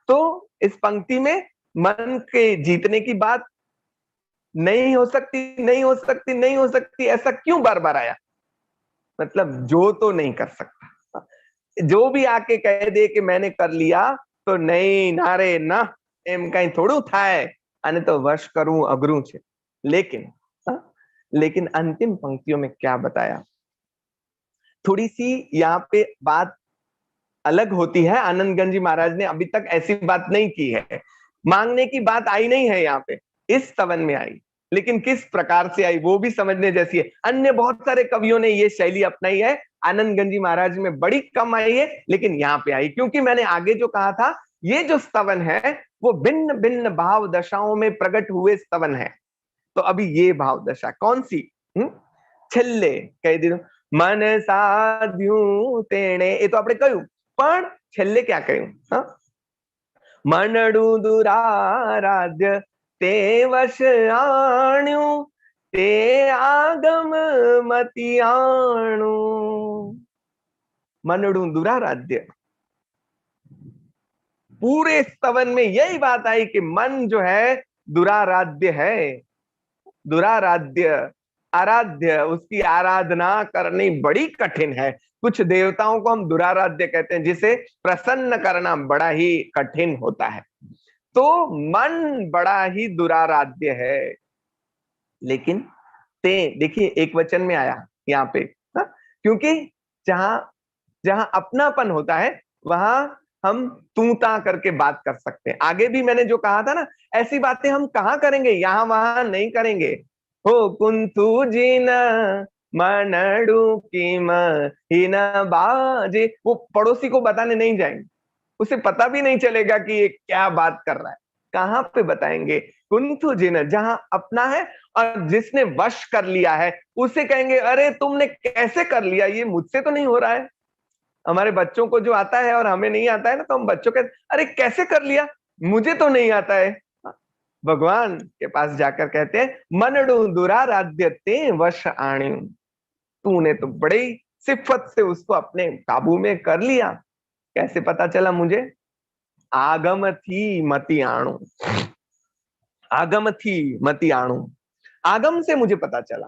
तो इस पंक्ति में मन के जीतने की बात नहीं हो सकती, ऐसा क्यों बार बार आया? मतलब जो तो नहीं कर सकता, जो भी आके कह दे कि मैंने कर लिया तो नहीं, नारे ना एम कहीं थोड़ू थाय, आने तो वर्ष करूं अगरू छे। लेकिन अंतिम पंक्तियों में क्या बताया, थोड़ी सी यहाँ पे बात अलग होती है। आनंदगंज महाराज ने अभी तक ऐसी बात नहीं की है, मांगने की बात आई नहीं है यहाँ पे, इस स्तवन में आई। लेकिन किस प्रकार से आई वो भी समझने जैसी है। अन्य बहुत सारे कवियों ने ये शैली अपनाई है, आनंदगंज जी महाराज में बड़ी कम आई है, लेकिन यहाँ पे आई, क्योंकि मैंने आगे जो कहा था, ये जो स्तवन है वो भिन्न भिन्न भाव दशाओं में प्रकट हुए स्तवन है। तो अभी ये भाव दशा कौन सी? छेल्ले कह दी मन साध्यूं तेणे, ये तो आपने कहूं, पण छेल्ले क्या कहूं? मनडू दुराराध्य ते वश आण्यू, ते आगम मति आणु। मनडू दुराराध्य, पूरे स्तवन में यही बात आई कि मन जो है दुराराध्य है, दुराराध्य, आराध्य, उसकी आराधना करनी बड़ी कठिन है। कुछ देवताओं को हम दुराराध्य कहते हैं, जिसे प्रसन्न करना बड़ा ही कठिन होता है। तो मन बड़ा ही दुराराध्य है। लेकिन ते देखिए एक वचन में आया यहाँ पे, क्योंकि जहां जहां अपनापन होता है वहां हम तू ता करके बात कर सकते हैं। आगे भी मैंने जो कहा था ना, ऐसी बातें हम कहाँ करेंगे, यहां वहां नहीं करेंगे। हो कुंतु जीना मनडू की महीना बाजे, वो पड़ोसी को बताने नहीं जाएंगे, उसे पता भी नहीं चलेगा कि ये क्या बात कर रहा है। कहाँ पे बताएंगे? कुंतु जिन, जहां अपना है, और जिसने वश कर लिया है उसे कहेंगे अरे तुमने कैसे कर लिया, ये मुझसे तो नहीं हो रहा है। हमारे बच्चों को जो आता है और हमें नहीं आता है ना, तो हम बच्चों के अरे कैसे कर लिया, मुझे तो नहीं आता है। भगवान के पास जाकर कहते हैं मनडू दुराराध्य ते वश आणियु, तूने तो बड़ी सिफत से उसको अपने काबू में कर लिया। कैसे पता चला मुझे? आगम थी मति आणु, आगम थी मति आणु, आगम से मुझे पता चला,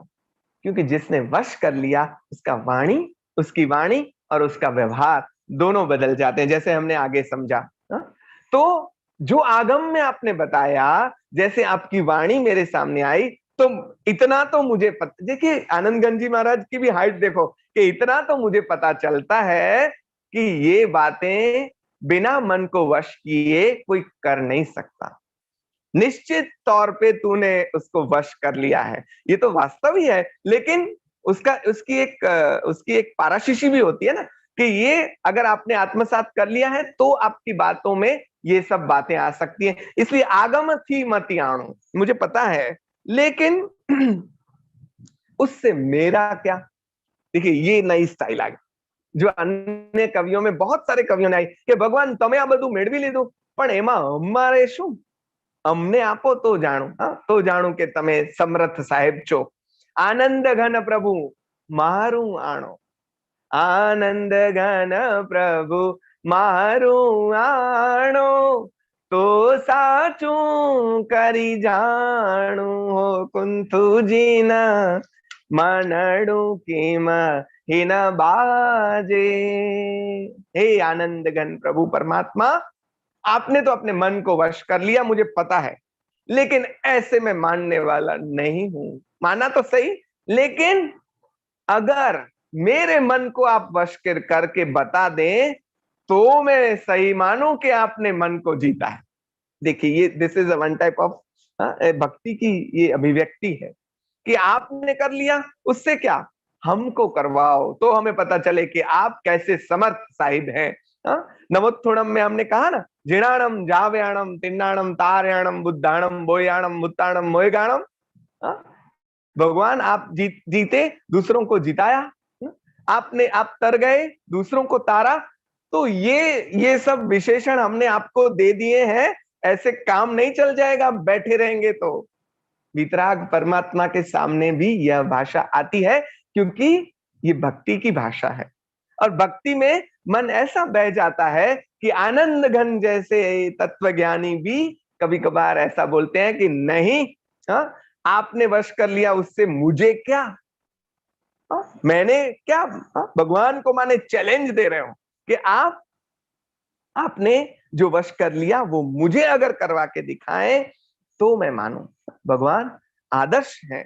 क्योंकि जिसने वश कर लिया उसका वाणी, उसकी वाणी और उसका व्यवहार दोनों बदल जाते हैं, जैसे हमने आगे समझा। तो जो आगम में आपने बताया, जैसे आपकी वाणी मेरे सामने आई, तो इतना तो मुझे पता, देखिए आनंदगंज जी महाराज की भी हाइट देखो, कि इतना तो मुझे पता चलता है कि ये बातें बिना मन को वश किए कोई कर नहीं सकता। निश्चित तौर पे तूने उसको वश कर लिया है, ये तो वास्तव ही है। लेकिन उसकी एक पाराशिशी भी होती है ना, कि ये अगर आपने आत्मसात कर लिया है तो आपकी बातों में ये सब बातें आ सकती हैं। इसलिए आगम थी मति आणु, मुझे पता है, लेकिन उससे मेरा क्या? देखिए ये नई स्टाइल आ गई, जो अन्य कवियों में, बहुत सारे कवियों ने आई कि भगवान તમે આ બધું મેળવી લીધું, પણ એમાં અમારે શું? અમને આપો તો જાણું, તો જાણું કે તમે સમર્થ સાહેબ છો। આનંદ ઘન પ્રભુ મારું આણો, આનંદ ઘન પ્રભુ મારું આણો, તો સાચું કરી જાણું હો કુંતુજીના मनडू की महीना बाजे। हे आनंद घन प्रभु परमात्मा, आपने तो अपने मन को वश कर लिया, मुझे पता है, लेकिन ऐसे मैं मानने वाला नहीं हूं। माना तो सही, लेकिन अगर मेरे मन को आप वश करके बता दें तो मैं सही मानूं कि आपने मन को जीता है। देखिए ये this is one type of भक्ति की ये अभिव्यक्ति है कि आपने कर लिया, उससे क्या, हमको करवाओ तो हमें पता चले कि आप कैसे समर्थ साहिब हैं। नवोत्थोणम में हमने कहा ना, जिणाणम जाव्याणम तिन्नाणम तार्याणम बुद्धाणम बोयाणम मुत्ताणम मोयगाणम। भगवान आप जीते, दूसरों को जिताया, आप तर गए, दूसरों को तारा। तो ये सब विशेषण हमने आपको दे दिए हैं, ऐसे काम नहीं चल जाएगा बैठे रहेंगे तो। वितराग परमात्मा के सामने भी यह भाषा आती है, क्योंकि ये भक्ति की भाषा है, और भक्ति में मन ऐसा बह जाता है कि आनंद घन जैसे तत्वज्ञानी भी कभी कभार ऐसा बोलते हैं कि नहीं, आपने वश कर लिया, उससे मुझे क्या, मैंने क्या। भगवान को माने चैलेंज दे रहे हो कि आपने जो वश कर लिया वो मुझे अगर करवा के दिखाएं तो मैं मानूं। भगवान आदर्श हैं,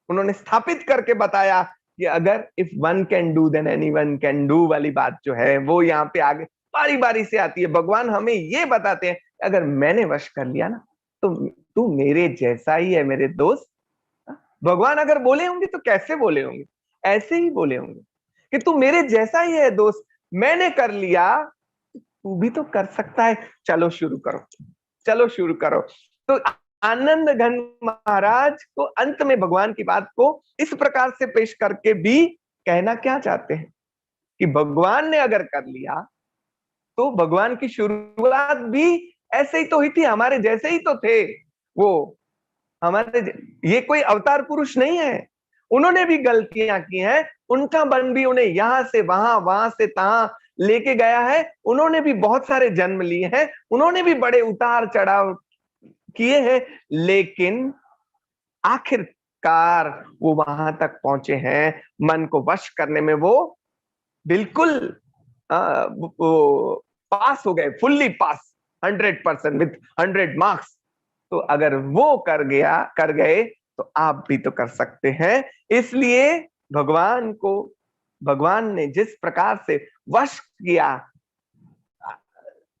उन्होंने स्थापित करके बताया कि अगर if one can do than anyone can do वाली बात जो है वो यहाँ पे आगे बारी बारी से आती है। भगवान हमें ये बताते हैं अगर मैंने वश कर लिया ना तो तू मेरे जैसा ही है मेरे दोस्त, भगवान अगर बोले होंगे तो कैसे बोले होंगे? ऐसे ही बोले होंगे कि तू मेरे जैसा ही है दोस्त, मैंने कर लिया, तू भी तो कर सकता है, चलो शुरू करो, चलो शुरू करो। तो आनंद घन महाराज को अंत में भगवान की बात को इस प्रकार से पेश करके भी कहना क्या चाहते हैं कि भगवान ने अगर कर लिया तो भगवान की शुरुआत भी ऐसे ही तो हुई थी, हमारे जैसे ही तो थे वो, ये कोई अवतार पुरुष नहीं है, उन्होंने भी गलतियां की हैं, उनका मन भी उन्हें यहां से वहां, वहां से तहां लेके गया है, उन्होंने भी बहुत सारे जन्म लिए हैं, उन्होंने भी बड़े उतार चढ़ाव किए हैं, लेकिन आखिरकार वो वहां तक पहुंचे हैं, मन को वश करने में वो बिल्कुल वो पास हो गए, फुल्ली पास, 100% विथ 100 मार्क्स। तो अगर वो कर गए तो आप भी तो कर सकते हैं। इसलिए भगवान ने जिस प्रकार से वश किया,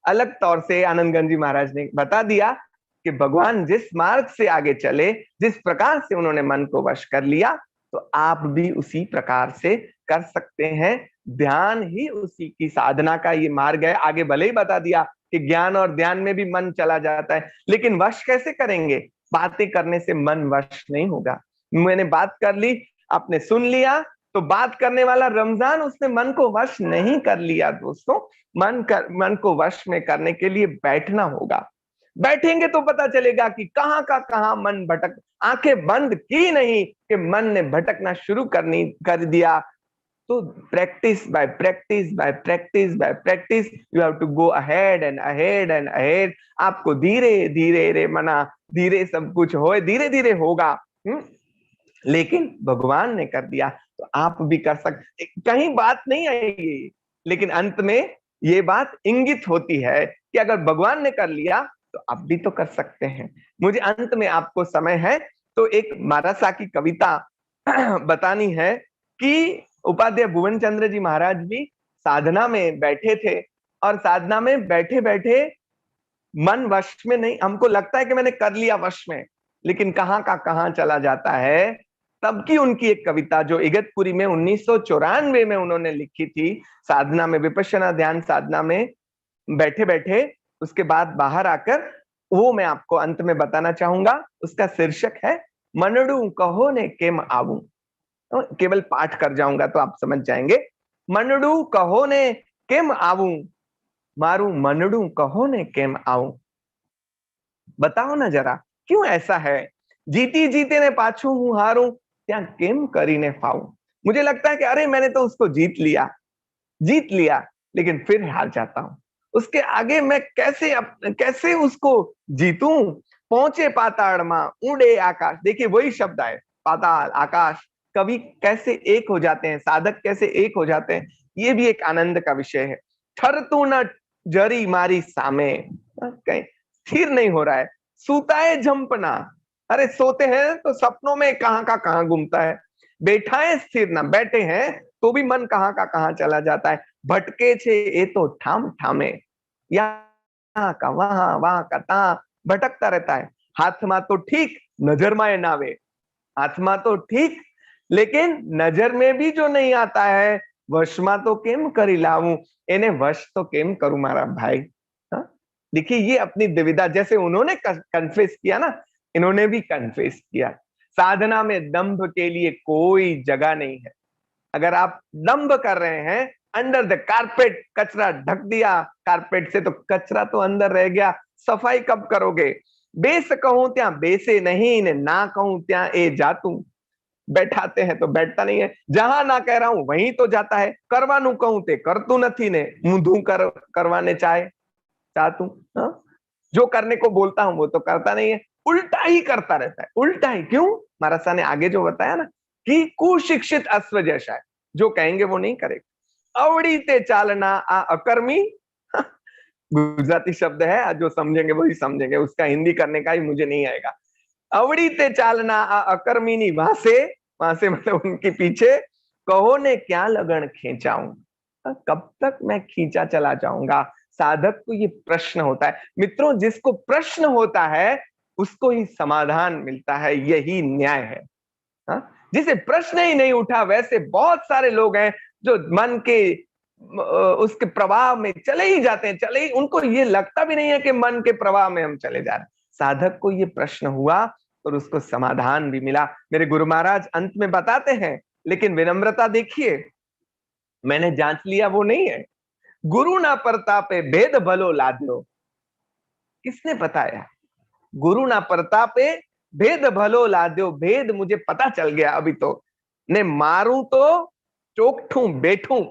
अलग तौर से आनंदगंज जी महाराज ने बता दिया कि भगवान जिस मार्ग से आगे चले, जिस प्रकार से उन्होंने मन को वश कर लिया, तो आप भी उसी प्रकार से कर सकते हैं। ध्यान ही उसी की साधना का ये मार्ग है। आगे भले ही बता दिया कि ज्ञान और ध्यान में भी मन चला जाता है, लेकिन वश कैसे करेंगे? बातें करने से मन वश नहीं होगा। मैंने बात कर ली, आपने सुन लिया, तो बात करने वाला रमजान, उसने मन को वश नहीं कर लिया दोस्तों। मन को वश में करने के लिए बैठना होगा। बैठेंगे तो पता चलेगा कि कहां का कहां मन भटक, आंखें बंद की नहीं कि मन ने भटकना शुरू कर दिया। तो practice by practice by practice by practice, you have to go ahead and ahead and ahead. आपको धीरे धीरे रे मना, धीरे सब कुछ हो, धीरे धीरे होगा। लेकिन भगवान ने कर दिया तो आप भी कर सकते। कहीं बात नहीं आएगी, लेकिन अंत में ये बात इंगित होती है कि अगर भगवान ने कर लिया तो आप भी तो कर सकते हैं। मुझे अंत में, आपको समय है तो एक मारासा की कविता बतानी है कि उपाध्याय भुवन चंद्र जी महाराज भी साधना में बैठे थे, और साधना में बैठे बैठे मन वश में नहीं, हमको लगता है कि मैंने कर लिया वश में, लेकिन कहां का कहां चला जाता है। तब की उनकी एक कविता जो इगतपुरी में 1994 में उन्होंने लिखी थी, साधना में, विपश्यना ध्यान साधना में बैठे बैठे, उसके बाद बाहर आकर, वो मैं आपको अंत में बताना चाहूंगा। उसका शीर्षक है मनडू कहो ने केम आऊं। केवल पाठ कर जाऊंगा तो आप समझ जाएंगे। मनडू कहो ने केम आऊं, मारू मनडू कहो ने केम आऊं। बताओ ना जरा, क्यों ऐसा है? जीती जीते ने पाछू हूं हारूं, त्या केम करीने फाऊं। मुझे लगता है कि अरे मैंने तो उसको जीत लिया, लेकिन फिर हार जाता हूं। उसके आगे मैं कैसे उसको जीतूं? पहुंचे पाताल मां उड़े आकाश। देखिए वही शब्द आए, पाताल आकाश। कवि कैसे एक हो जाते हैं, साधक कैसे एक हो जाते हैं, ये भी एक आनंद का विषय है। ठर तू न जरी मारी सामे, कहीं स्थिर नहीं हो रहा है। सूता है झंपना, अरे सोते हैं तो सपनों में कहां का कहां घूमता है। बैठा है स्थिर ना, बैठे हैं तो भी मन कहां का कहां चला जाता है। भटके छे ए तो ठाम ठामे, यहाँ का वहां, वहां का तहां भटकता रहता है। हाथ में तो ठीक, नजर में नावे। हाथ में तो ठीक, लेकिन नजर में भी जो नहीं आता है, वश में तो केम करी लाऊं, इन्हें वश तो केम करूं मारा भाई। देखिए ये अपनी दुविधा, जैसे उन्होंने कन्फेस किया ना, इन्होंने भी कन्फेस किया। साधना में दंभ के लिए कोई जगह नहीं है। अगर आप दंभ कर रहे हैं, अंडर द कारपेट कचरा ढक दिया कारपेट से, तो कचरा तो अंदर रह गया, सफाई कब करोगे? बेस कहूं त्या बेसे नहीं ने, ना कहूं त्या ए जातू। बैठाते हैं तो बैठता नहीं है, जहां ना कह रहा हूं वहीं तो जाता है। करवानू कहूं ते करतू नहीं ने, मुंधू करवाने चाहतू। जो करने को बोलता हूं वो तो करता नहीं है, उल्टा ही करता रहता है। उल्टा ही क्यों? महाराज ने आगे जो बताया ना कि कुशिक्षित अश्व जैसा है, जो कहेंगे वो नहीं करेगा। अवड़ी ते चालना आ अकर्मी, गुजराती शब्द है, जो समझेंगे वही समझेंगे, उसका हिंदी करने का ही मुझे नहीं आएगा। अवड़ी ते चालना आ अकर्मी नी वहां से मतलब उनके पीछे, कहो ने क्या लगन खींचाऊं, कब तक मैं खींचा चला जाऊंगा। साधक को ये प्रश्न होता है मित्रों, जिसको प्रश्न होता है उसको ही समाधान मिलता है, यही न्याय है। जिसे प्रश्न ही नहीं उठा, वैसे बहुत सारे लोग हैं जो मन के उसके प्रवाह में चले ही जाते हैं, चले ही, उनको ये लगता भी नहीं है कि मन के प्रवाह में हम चले जा रहे हैं। साधक को ये प्रश्न हुआ और उसको समाधान भी मिला। मेरे गुरु महाराज अंत में बताते हैं, लेकिन विनम्रता देखिए, मैंने जांच लिया वो नहीं है। गुरु ना प्रतापे भेद भलो लाद्यो। किसने बताया? गुरु ना प्रतापे भेद भलो लाद्यो। भेद मुझे पता चल गया अभी तो, ने मारूं तो चोकठू बैठूं।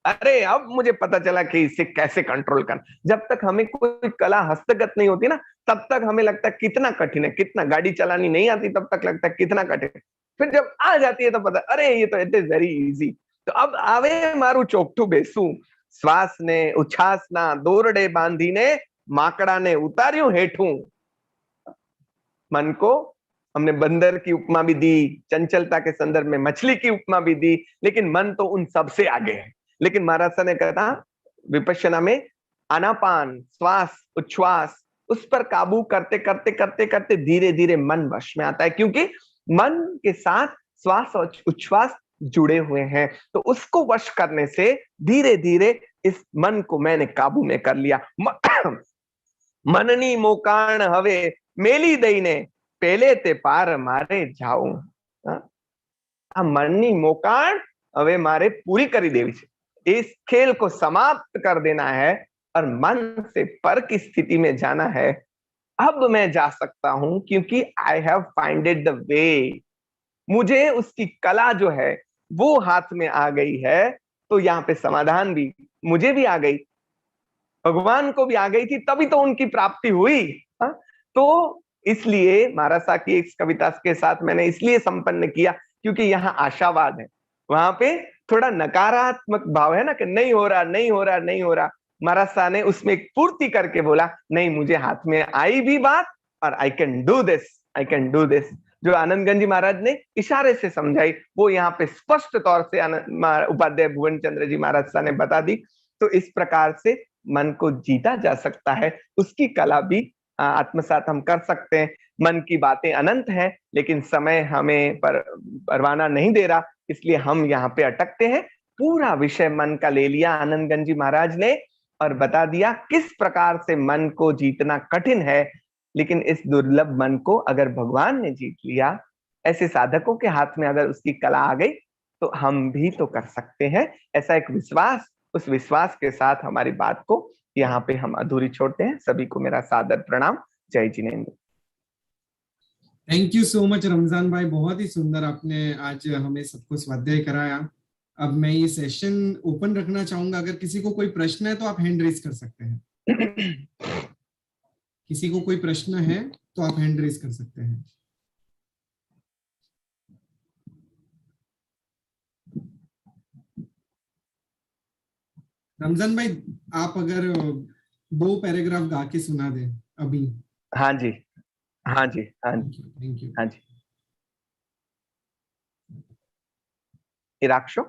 अरे अब मुझे पता चला कि इसे कैसे कंट्रोल करना। जब तक हमें कोई कला हस्तगत नहीं होती ना, तब तक हमें लगता है कितना कठिन है, कितना, गाड़ी चलानी नहीं आती तब तक लगता है कितना कठिन है। फिर जब आ जाती है तो पता, अरे ये तो इट इज वेरी इजी। तो अब आवे मारू चोकठू बेसू, श्वास ने उच्छ्वास ना दोरडे बांधी ने माकड़ा ने उतार्યું हेठू। मन को हमने बंदर की उपमा भी दी, चंचलता के संदर्भ में मछली की उपमा भी दी, लेकिन मन तो उन सबसे आगे है। लेकिन महाराज साहब ने कहा विपश्यना में आनापान, श्वास, उच्छ्वास, उस पर काबू करते करते करते करते धीरे धीरे मन वश में आता है, क्योंकि मन के साथ श्वास और उच्छ्वास जुड़े हुए हैं। तो उसको वश करने से धीरे धीरे इस मन को मैंने काबू में कर लिया। मननी मोकाण हवे मेली दईने पहले ते पार मारे जाऊं। आ मननी मोकाण हवे मारे पूरी करी देवी छे। इस खेल को समाप्त कर देना है और मन से पर की स्थिति में जाना है। अब मैं जा सकता हूं, क्योंकि आई हैव फाइंडेड द वे। मुझे उसकी कला जो है वो हाथ में आ गई है। तो यहाँ पे समाधान भी मुझे भी आ गई, भगवान को भी आ गई थी, तभी तो उनकी प्राप्ति हुई। तो इसलिए महाराज साहब की एक कविता के साथ मैंने इसलिए संपन्न किया, क्योंकि यहाँ आशावाद है, वहां पे थोड़ा नकारात्मक भाव है ना, कि नहीं हो रहा, नहीं हो रहा, नहीं हो रहा। महाराज साहब ने उसमें एक पूर्ति करके बोला, नहीं, मुझे हाथ में आई भी बात और I can do this, I can do this. जो आनंदगंज जी महाराज ने इशारे से समझाई, वो यहाँ पे स्पष्ट तौर से उपाध्याय भुवन चंद्र जी महाराज साहब ने बता दी। तो इस प्रकार से मन को जीता जा सकता है, उसकी कला भी आत्मसात हम कर सकते हैं। मन की बातें अनंत हैं, लेकिन समय हमें परवाना नहीं दे रहा, इसलिए हम यहाँ पे अटकते हैं। पूरा विषय मन का ले लिया आनंदगंज जी महाराज ने और बता दिया किस प्रकार से मन को जीतना कठिन है, लेकिन इस दुर्लभ मन को अगर भगवान ने जीत लिया, ऐसे साधकों के हाथ में अगर उसकी कला आ गई, तो हम भी तो कर सकते हैं। ऐसा एक विश्वास, उस विश्वास के साथ हमारी बात को यहाँ पे हम अधूरी छोड़ते हैं। सभी को मेरा सादर प्रणाम। जय Jinendra. Thank you so much Ramzan भाई, बहुत ही सुंदर आपने आज हमें सबको स्वाध्याय कराया। अब मैं ये सेशन ओपन रखना चाहूंगा, अगर किसी को कोई प्रश्न है तो आप हैंड रेज कर सकते हैं। किसी को कोई प्रश्न है तो आप हैंड रेज कर सकते हैं। रमजान भाई, आप अगर 2 पैराग्राफ गा के सुना दें अभी। हाँ जी, हाँ जी, हाँ जी, थैंक यू। हाँ जी। इराक्षो,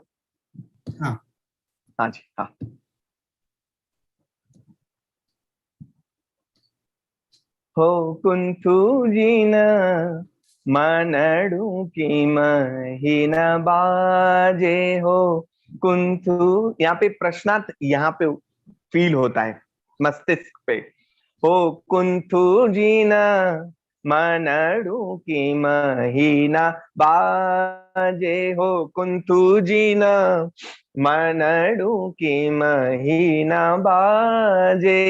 हाँ हाँ जी, हाँ। हो कुंथु जीन मनडू की महीना बाजे हो कुंथु। यहाँ पे प्रश्नार्थ यहाँ पे फील होता है मस्तिष्क पे। हो कुंथु जीना मनडू की महीना बाजे हो कुंथु जीना मनडू की महीना बाजे।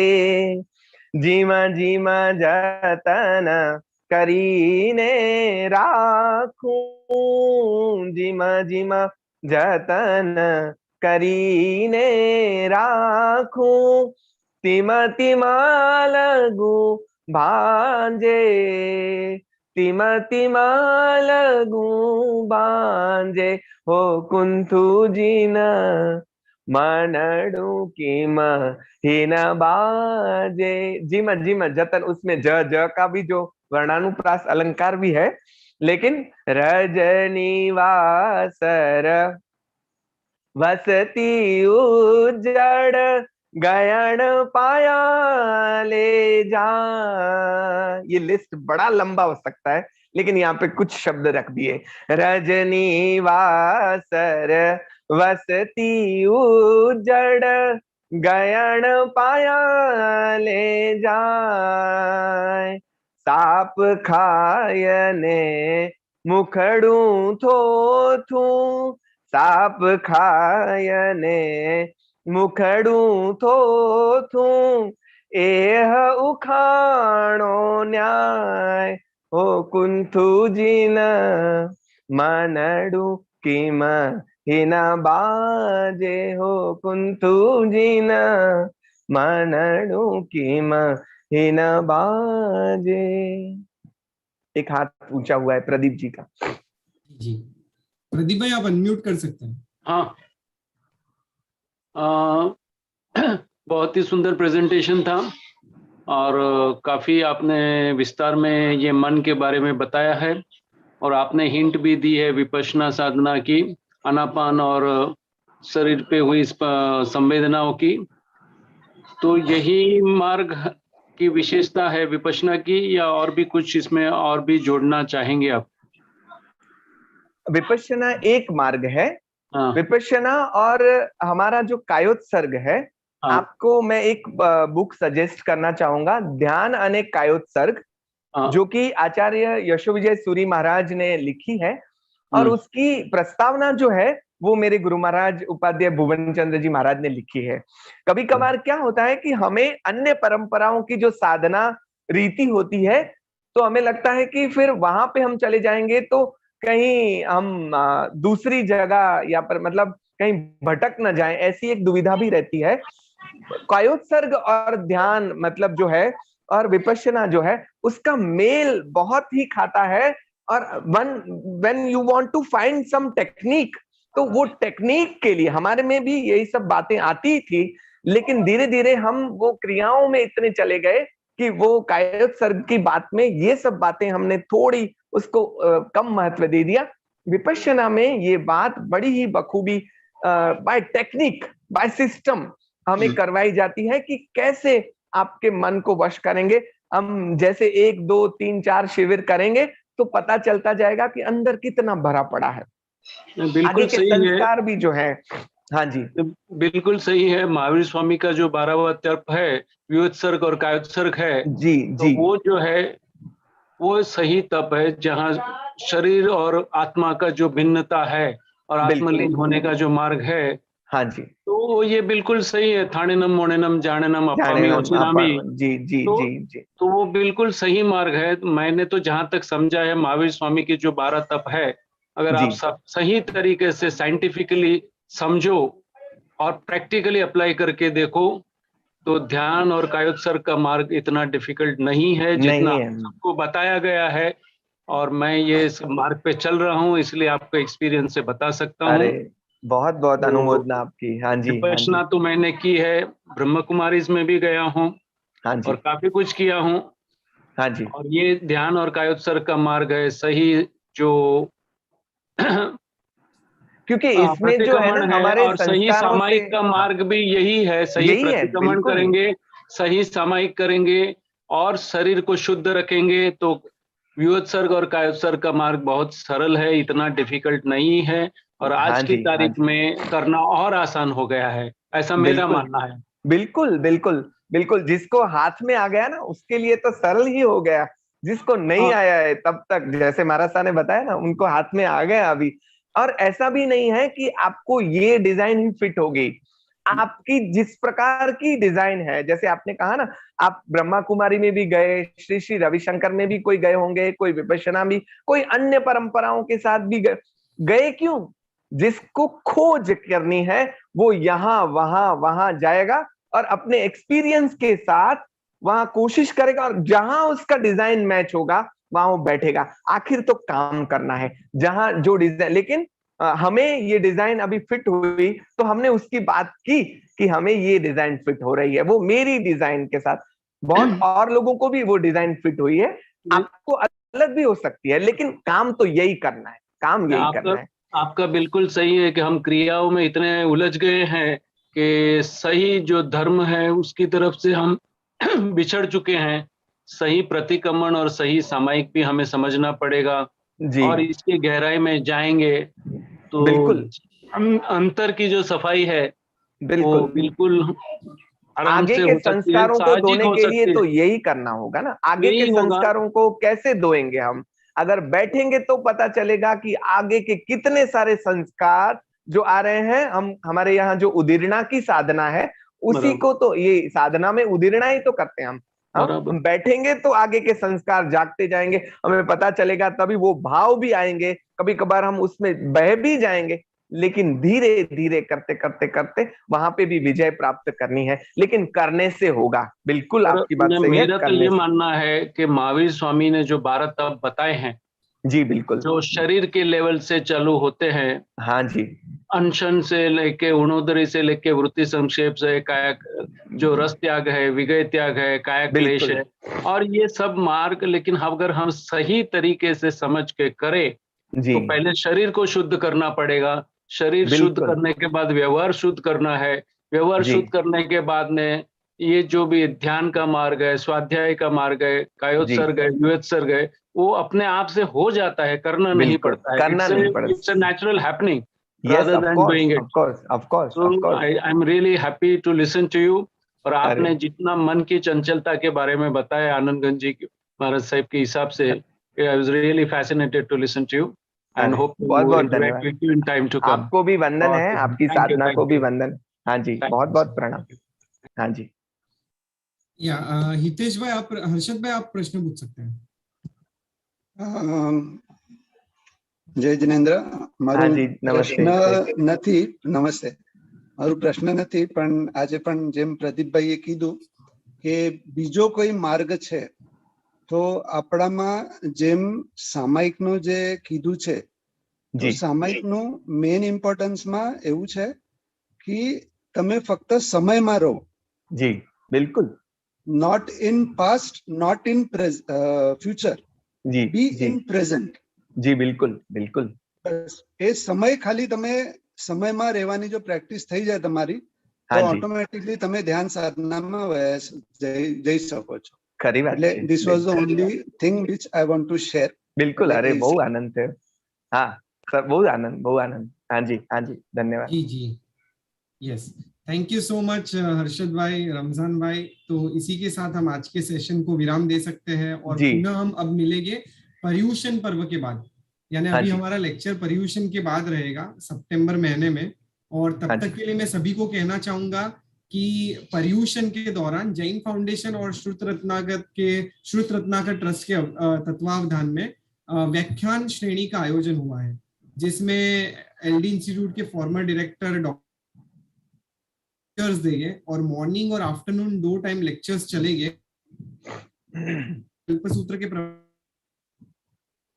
जीमा जीमा जतन करीने राखूं। जीमा जीमा जतन करीने राखूं। तिमा तिमा लगू भांजे। तिमा तिमा लगू भांजे हो कुंथु जीना मनडू की महीना बाजे। जिम जिम जतन, उसमें ज का भी जो वर्णानुप्रास अलंकार भी है, लेकिन रजनी वासर वसती उजड़ गयन पायाले। जाए। ये लिस्ट बड़ा लंबा हो सकता है, लेकिन यहाँ पे कुछ शब्द रख दिए। रजनी वासर वसती उजड़ गयन पाया ले जाए। साप खायने मुखड़ू थो थू, साप खायने मुखड़ू थो थू, एह उखाणो न्याय हो कुंथु जिन मनडू किम हिना बाजे हो कुंथु जिन मनडू किम हिना बाजे। एक हाथ ऊंचा हुआ है प्रदीप जी का। जी प्रदीप भाई, आप अनम्यूट कर सकते हैं। हाँ, बहुत ही सुंदर प्रेजेंटेशन था और काफी आपने विस्तार में ये मन के बारे में बताया है और आपने हिंट भी दी है विपश्यना साधना की, आनापान और शरीर पे हुई संवेदनाओं की। तो यही मार्ग की विशेषता है विपश्यना की, या और भी कुछ इसमें और भी जोड़ना चाहेंगे आप? विपश्यना एक मार्ग है। हाँ, विपश्यना और हमारा जो कायोत्सर्ग है, हाँ, आपको मैं एक बुक सजेस्ट करना चाहूंगा, ध्यान अनेक कायोत्सर्ग, हाँ, जो कि आचार्य यशोविजय सूरी महाराज ने लिखी है। और उसकी प्रस्तावना जो है वो मेरे गुरु महाराज उपाध्याय भुवन चंद्र जी महाराज ने लिखी है। कभी कभार क्या होता है कि हमें अन्य परंपराओं की जो साधना रीति होती है, तो हमें लगता है कि फिर वहां पे हम चले जाएंगे तो कहीं हम दूसरी जगह या पर मतलब कहीं भटक न जाएं, ऐसी एक दुविधा भी रहती है। कायोत्सर्ग और ध्यान मतलब जो है और विपश्यना जो है, उसका मेल बहुत ही खाता है। और when you want to find some technique, तो वो टेक्निक के लिए हमारे में भी यही सब बातें आती थी, लेकिन धीरे धीरे हम वो क्रियाओं में इतने चले गए कि वो कायोत्सर्ग की बात में ये सब बातें हमने थोड़ी उसको कम महत्व दे दिया। विपश्यना में ये बात बड़ी ही बखूबी बाय टेक्निक, बाय सिस्टम हमें करवाई जाती है कि कैसे आपके मन को वश करेंगे। हम जैसे 1 2 3 4 शिविर करेंगे तो पता चलता जाएगा कि अंदर कितना भरा पड़ा है। बिल्कुल आगे के सही है। संस्कार भी जो है, हाँ जी, बिल्कुल सही है। महावीर स्वामी का जो 12वां तप है, व्युत्सर्ग और कायोत्सर्ग है, जी तो जी, वो जो है वो सही तप है जहाँ शरीर और आत्मा का जो भिन्नता है और आत्मलीन होने का जो मार्ग है, हाँ जी, तो ये बिल्कुल सही है। थाणेनम मोणेनम जाननम अप्पामी ओसिरामी, जी जी तो जी जी, तो वो बिल्कुल सही मार्ग है। मैंने तो जहां तक समझा है महावीर स्वामी की जो 12 तप है, अगर आप सही तरीके से साइंटिफिकली समझो और प्रैक्टिकली अप्लाई करके देखो, तो ध्यान और कायोत्सर्ग का मार्ग इतना डिफिकल्ट नहीं है जितना सबको बताया गया है। और मैं ये इस मार्ग पे चल रहा हूँ, इसलिए आपको एक्सपीरियंस से बता सकता हूँ। अरे बहुत बहुत अनुमोदना आपकी। हाँ जी, विपश्यना तो मैंने की है, ब्रह्म कुमारीज में भी गया हूँ हाँ जी, और काफी कुछ किया हूँ। हाँ जी, और ये ध्यान और कायोत्सर्ग का मार्ग है सही, जो क्योंकि इसमें जो है ना हमारे और सही संस्कारों से सामायिक का मार्ग भी यही है। सही यही है, प्रतिक्रमण बिल्कुल। करेंगे, सही सामायिक करेंगे और शरीर को शुद्ध रखेंगे, तो व्युत्सर्ग और कायोत्सर्ग का मार्ग बहुत सरल है, इतना डिफिकल्ट नहीं है। और आज की तारीख में करना और आसान हो गया है, ऐसा मेरा मानना है। बिल्कुल बिल्कुल बिल्कुल, जिसको हाथ में आ गया ना उसके लिए तो सरल ही हो गया। जिसको नहीं आया है तब तक, जैसे महाराज साहब ने बताया ना, उनको हाथ में आ गया अभी। और ऐसा भी नहीं है कि आपको ये डिजाइन ही फिट होगी, आपकी जिस प्रकार की डिजाइन है, जैसे आपने कहा ना, आप ब्रह्मा कुमारी में भी गए, श्री श्री रविशंकर में भी कोई गए होंगे, कोई विपश्यना भी, कोई अन्य परंपराओं के साथ भी गए क्यों? जिसको खोज करनी है वो यहाँ वहां वहां जाएगा और अपने एक्सपीरियंस के साथ वहां कोशिश करेगा, और जहां उसका डिजाइन मैच होगा वहां वो बैठेगा। आखिर तो काम करना है जहां जो डिजाइन, लेकिन हमें ये डिजाइन अभी फिट हुई तो हमने उसकी बात की कि हमें ये डिजाइन फिट हो रही है, वो मेरी डिजाइन के साथ। बहुत और लोगों को भी वो डिजाइन फिट हुई है, आपको अलग भी हो सकती है, लेकिन काम तो यही करना है, काम यही करना है। आपका बिल्कुल सही है कि हम क्रियाओं में इतने उलझ गए हैं कि सही जो धर्म है उसकी तरफ से हम बिछड़ चुके हैं, सही प्रतिक्रमण और सही सामायिक भी हमें समझना पड़ेगा। जी और इसकी गहराई में जाएंगे तो बिल्कुल अंतर की जो सफाई है वो बिल्कुल। बिल्कुल आराम आगे से के हो सकती है, संस्कारों को साहजिक धोने हो के लिए सकती तो है। यही करना होगा ना। आगे यही के होगा। संस्कारों को कैसे धोएंगे हम? अगर बैठेंगे तो पता चलेगा कि आगे के कितने सारे संस्कार जो आ रहे हैं। हम हमारे यहाँ जो उदीरना की साधना है, उसी बराबर को तो ये साधना में उदीरना ही तो करते हैं हम। बराबर। हम बैठेंगे तो आगे के संस्कार जागते जाएंगे, हमें पता चलेगा, तभी वो भाव भी आएंगे। कभी कभार हम उसमें बह भी जाएंगे, लेकिन धीरे धीरे करते करते करते वहां पे भी विजय प्राप्त करनी है, लेकिन करने से होगा। बिल्कुल और आपकी बात सही है, मेरा तो करने ये से। मानना है कि महावीर स्वामी ने जो 12 तप बताए हैं, जी बिल्कुल। जो शरीर के लेवल से चालू होते हैं, हाँ जी अनशन से लेके उणोदरी से लेके वृत्ति संक्षेप से काया, जो रस त्याग है, विगय त्याग है, काया क्लेश बिल्कुल। है, और ये सब मार्ग, लेकिन अगर हम सही तरीके से समझ के करें जी तो पहले शरीर को शुद्ध करना पड़ेगा। शरीर शुद्ध बिल्कुल। करने के बाद व्यवहार शुद्ध करना है। व्यवहार जी शुद्ध करने के बाद में ये जो भी ध्यान का मार्ग है, स्वाध्याय का मार्ग है, जी कायोत्सर्ग है, व्युत्सर्ग है, वो अपने आप से हो जाता है, करना नहीं बिल्कुल, पड़ता है। करना नहीं इट्स अ पड़ता। Natural happening yes rather of than course doing it. Of course of course So of course. I'm really happy to listen to you. और अरे आपने जितना मन की चंचलता के बारे में बताया आनंदगंज जी महाराज साहब के हिसाब से, I was really fascinated to listen to you and अरे hope बहुत to बहुत interact धन्यवाद। with you in time to come. आपको भी वंदन बहुत है, आपकी thank you, साधना को thank भी you, वंदन। हाँ जी, thank बहुत you, बहुत sir. प्रणाम। हाँ जी या हितेश भाई, आप हर्षद भाई, आप प्रश्न पूछ सकते हैं। જય જિનેન્દ્ર, મારો हाँ जी नमस्ते। પ્રશ્ન નથી, નમસ્તે, મારો પ્રશ્ન નથી, પણ આજે પણ જેમ પ્રદીપભાઈએ કીધું કે બીજો કોઈ માર્ગ છે, તો આપણામાં જેમ સામાયિકનું જે કીધું છે, તો जी સામાયિકનું મેઇન ઇમ્પોર્ટન્સમાં એવું છે કે તમે ફક્ત સમયમાં રહો, जी बिल्कुल। Not in past, not in future, जी બી जी ઇન પ્રેઝન્ટ। जी बिल्कुल बिल्कुल। બસ એ સમય ખાલી તમે સમયમાં રહેવાની જો પ્રેક્ટિસ થઈ જાય તમારી, તો हाँ जी ઓટોમેટિકલી તમે ધ્યાન સાધનામાં જઈ શકો છો। खरी बात એટલે है। this was the only thing which I want to share। बिल्कुल। એટલે अरे એ बहुत आनंद है। हाँ सर, बहुत आनंद, बहुत आनंद। हाँ जी हाँ जी, धन्यवाद। जी जी, yes, thank you so much Harshad भाई, रमजान भाई। तो इसी के साथ हम आज के सेशन को विराम दे सकते हैं और जी पुनः हम अब मिलेंगे पर्यूषण पर्व के बाद। यानी हाँ अभी जी हमारा लेक्चर पर्यूषण के बाद रहेगा सितंबर महीने में। और तब हाँ तक जी के लिए मैं सभी को कहना चाहूंगा कि पर्यूषण के दौरान जैन फाउंडेशन और श्रुत रत्नाकर ट्रस्ट के तत्वावधान में व्याख्यान श्रेणी का आयोजन हुआ है, जिसमें एलडी इंस्टीट्यूट के फॉर्मर डायरेक्टर डॉक्टर्स देंगे और मॉर्निंग और आफ्टरनून 2 टाइम लेक्चर्स चलेंगे। कल्पसूत्र के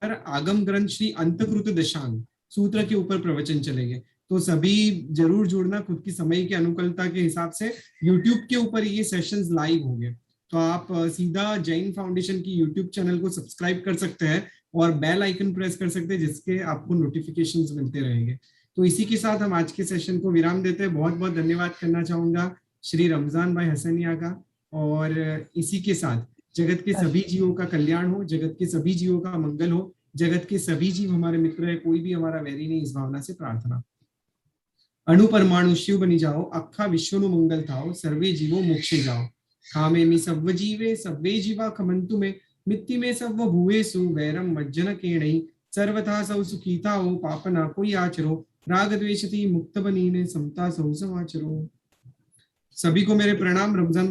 आगम ग्रंथ श्री अंतकृत दशांग सूत्र के ऊपर प्रवचन चलेंगे। तो सभी जरूर जुड़ना, खुद की समय की अनुकूलता के हिसाब से। यूट्यूब के ऊपर ये सेशंस लाइव होंगे, तो आप सीधा जैन फाउंडेशन की यूट्यूब चैनल को सब्सक्राइब कर सकते हैं और बेल आइकन प्रेस कर सकते हैं, जिसके आपको नोटिफिकेशंस मिलते रहेंगे। तो इसी के साथ हम आज के सेशन को विराम देते हैं। बहुत बहुत धन्यवाद करना चाहूंगा श्री रमजान भाई हसनिया का। और इसी के साथ जगत के सभी जीवों का कल्याण हो, जगत के सभी जीवों का मंगल हो, जगत के सभी जीव हमारे मित्र है, कोई भी हमारा वैरी नहीं, इस भावना से प्रार्थना। अणु परमाणु शिव बनी जाओ, अखा विश्व नु मंगल थाओ, सर्वे जीवो मोक्षे जाओ। खामे मी सव्व जीवे सव्वे जीवा खमंतु में, मित्ति में सव्व भुवेसु वैरम मज्जन केणई, सर्वथा सौ सुखीता हो, पाप ना कोई आचरो, राग द्वेषति मुक्त बनीने, समता सौ समाचरो। सभी को मेरे प्रणाम। रमजान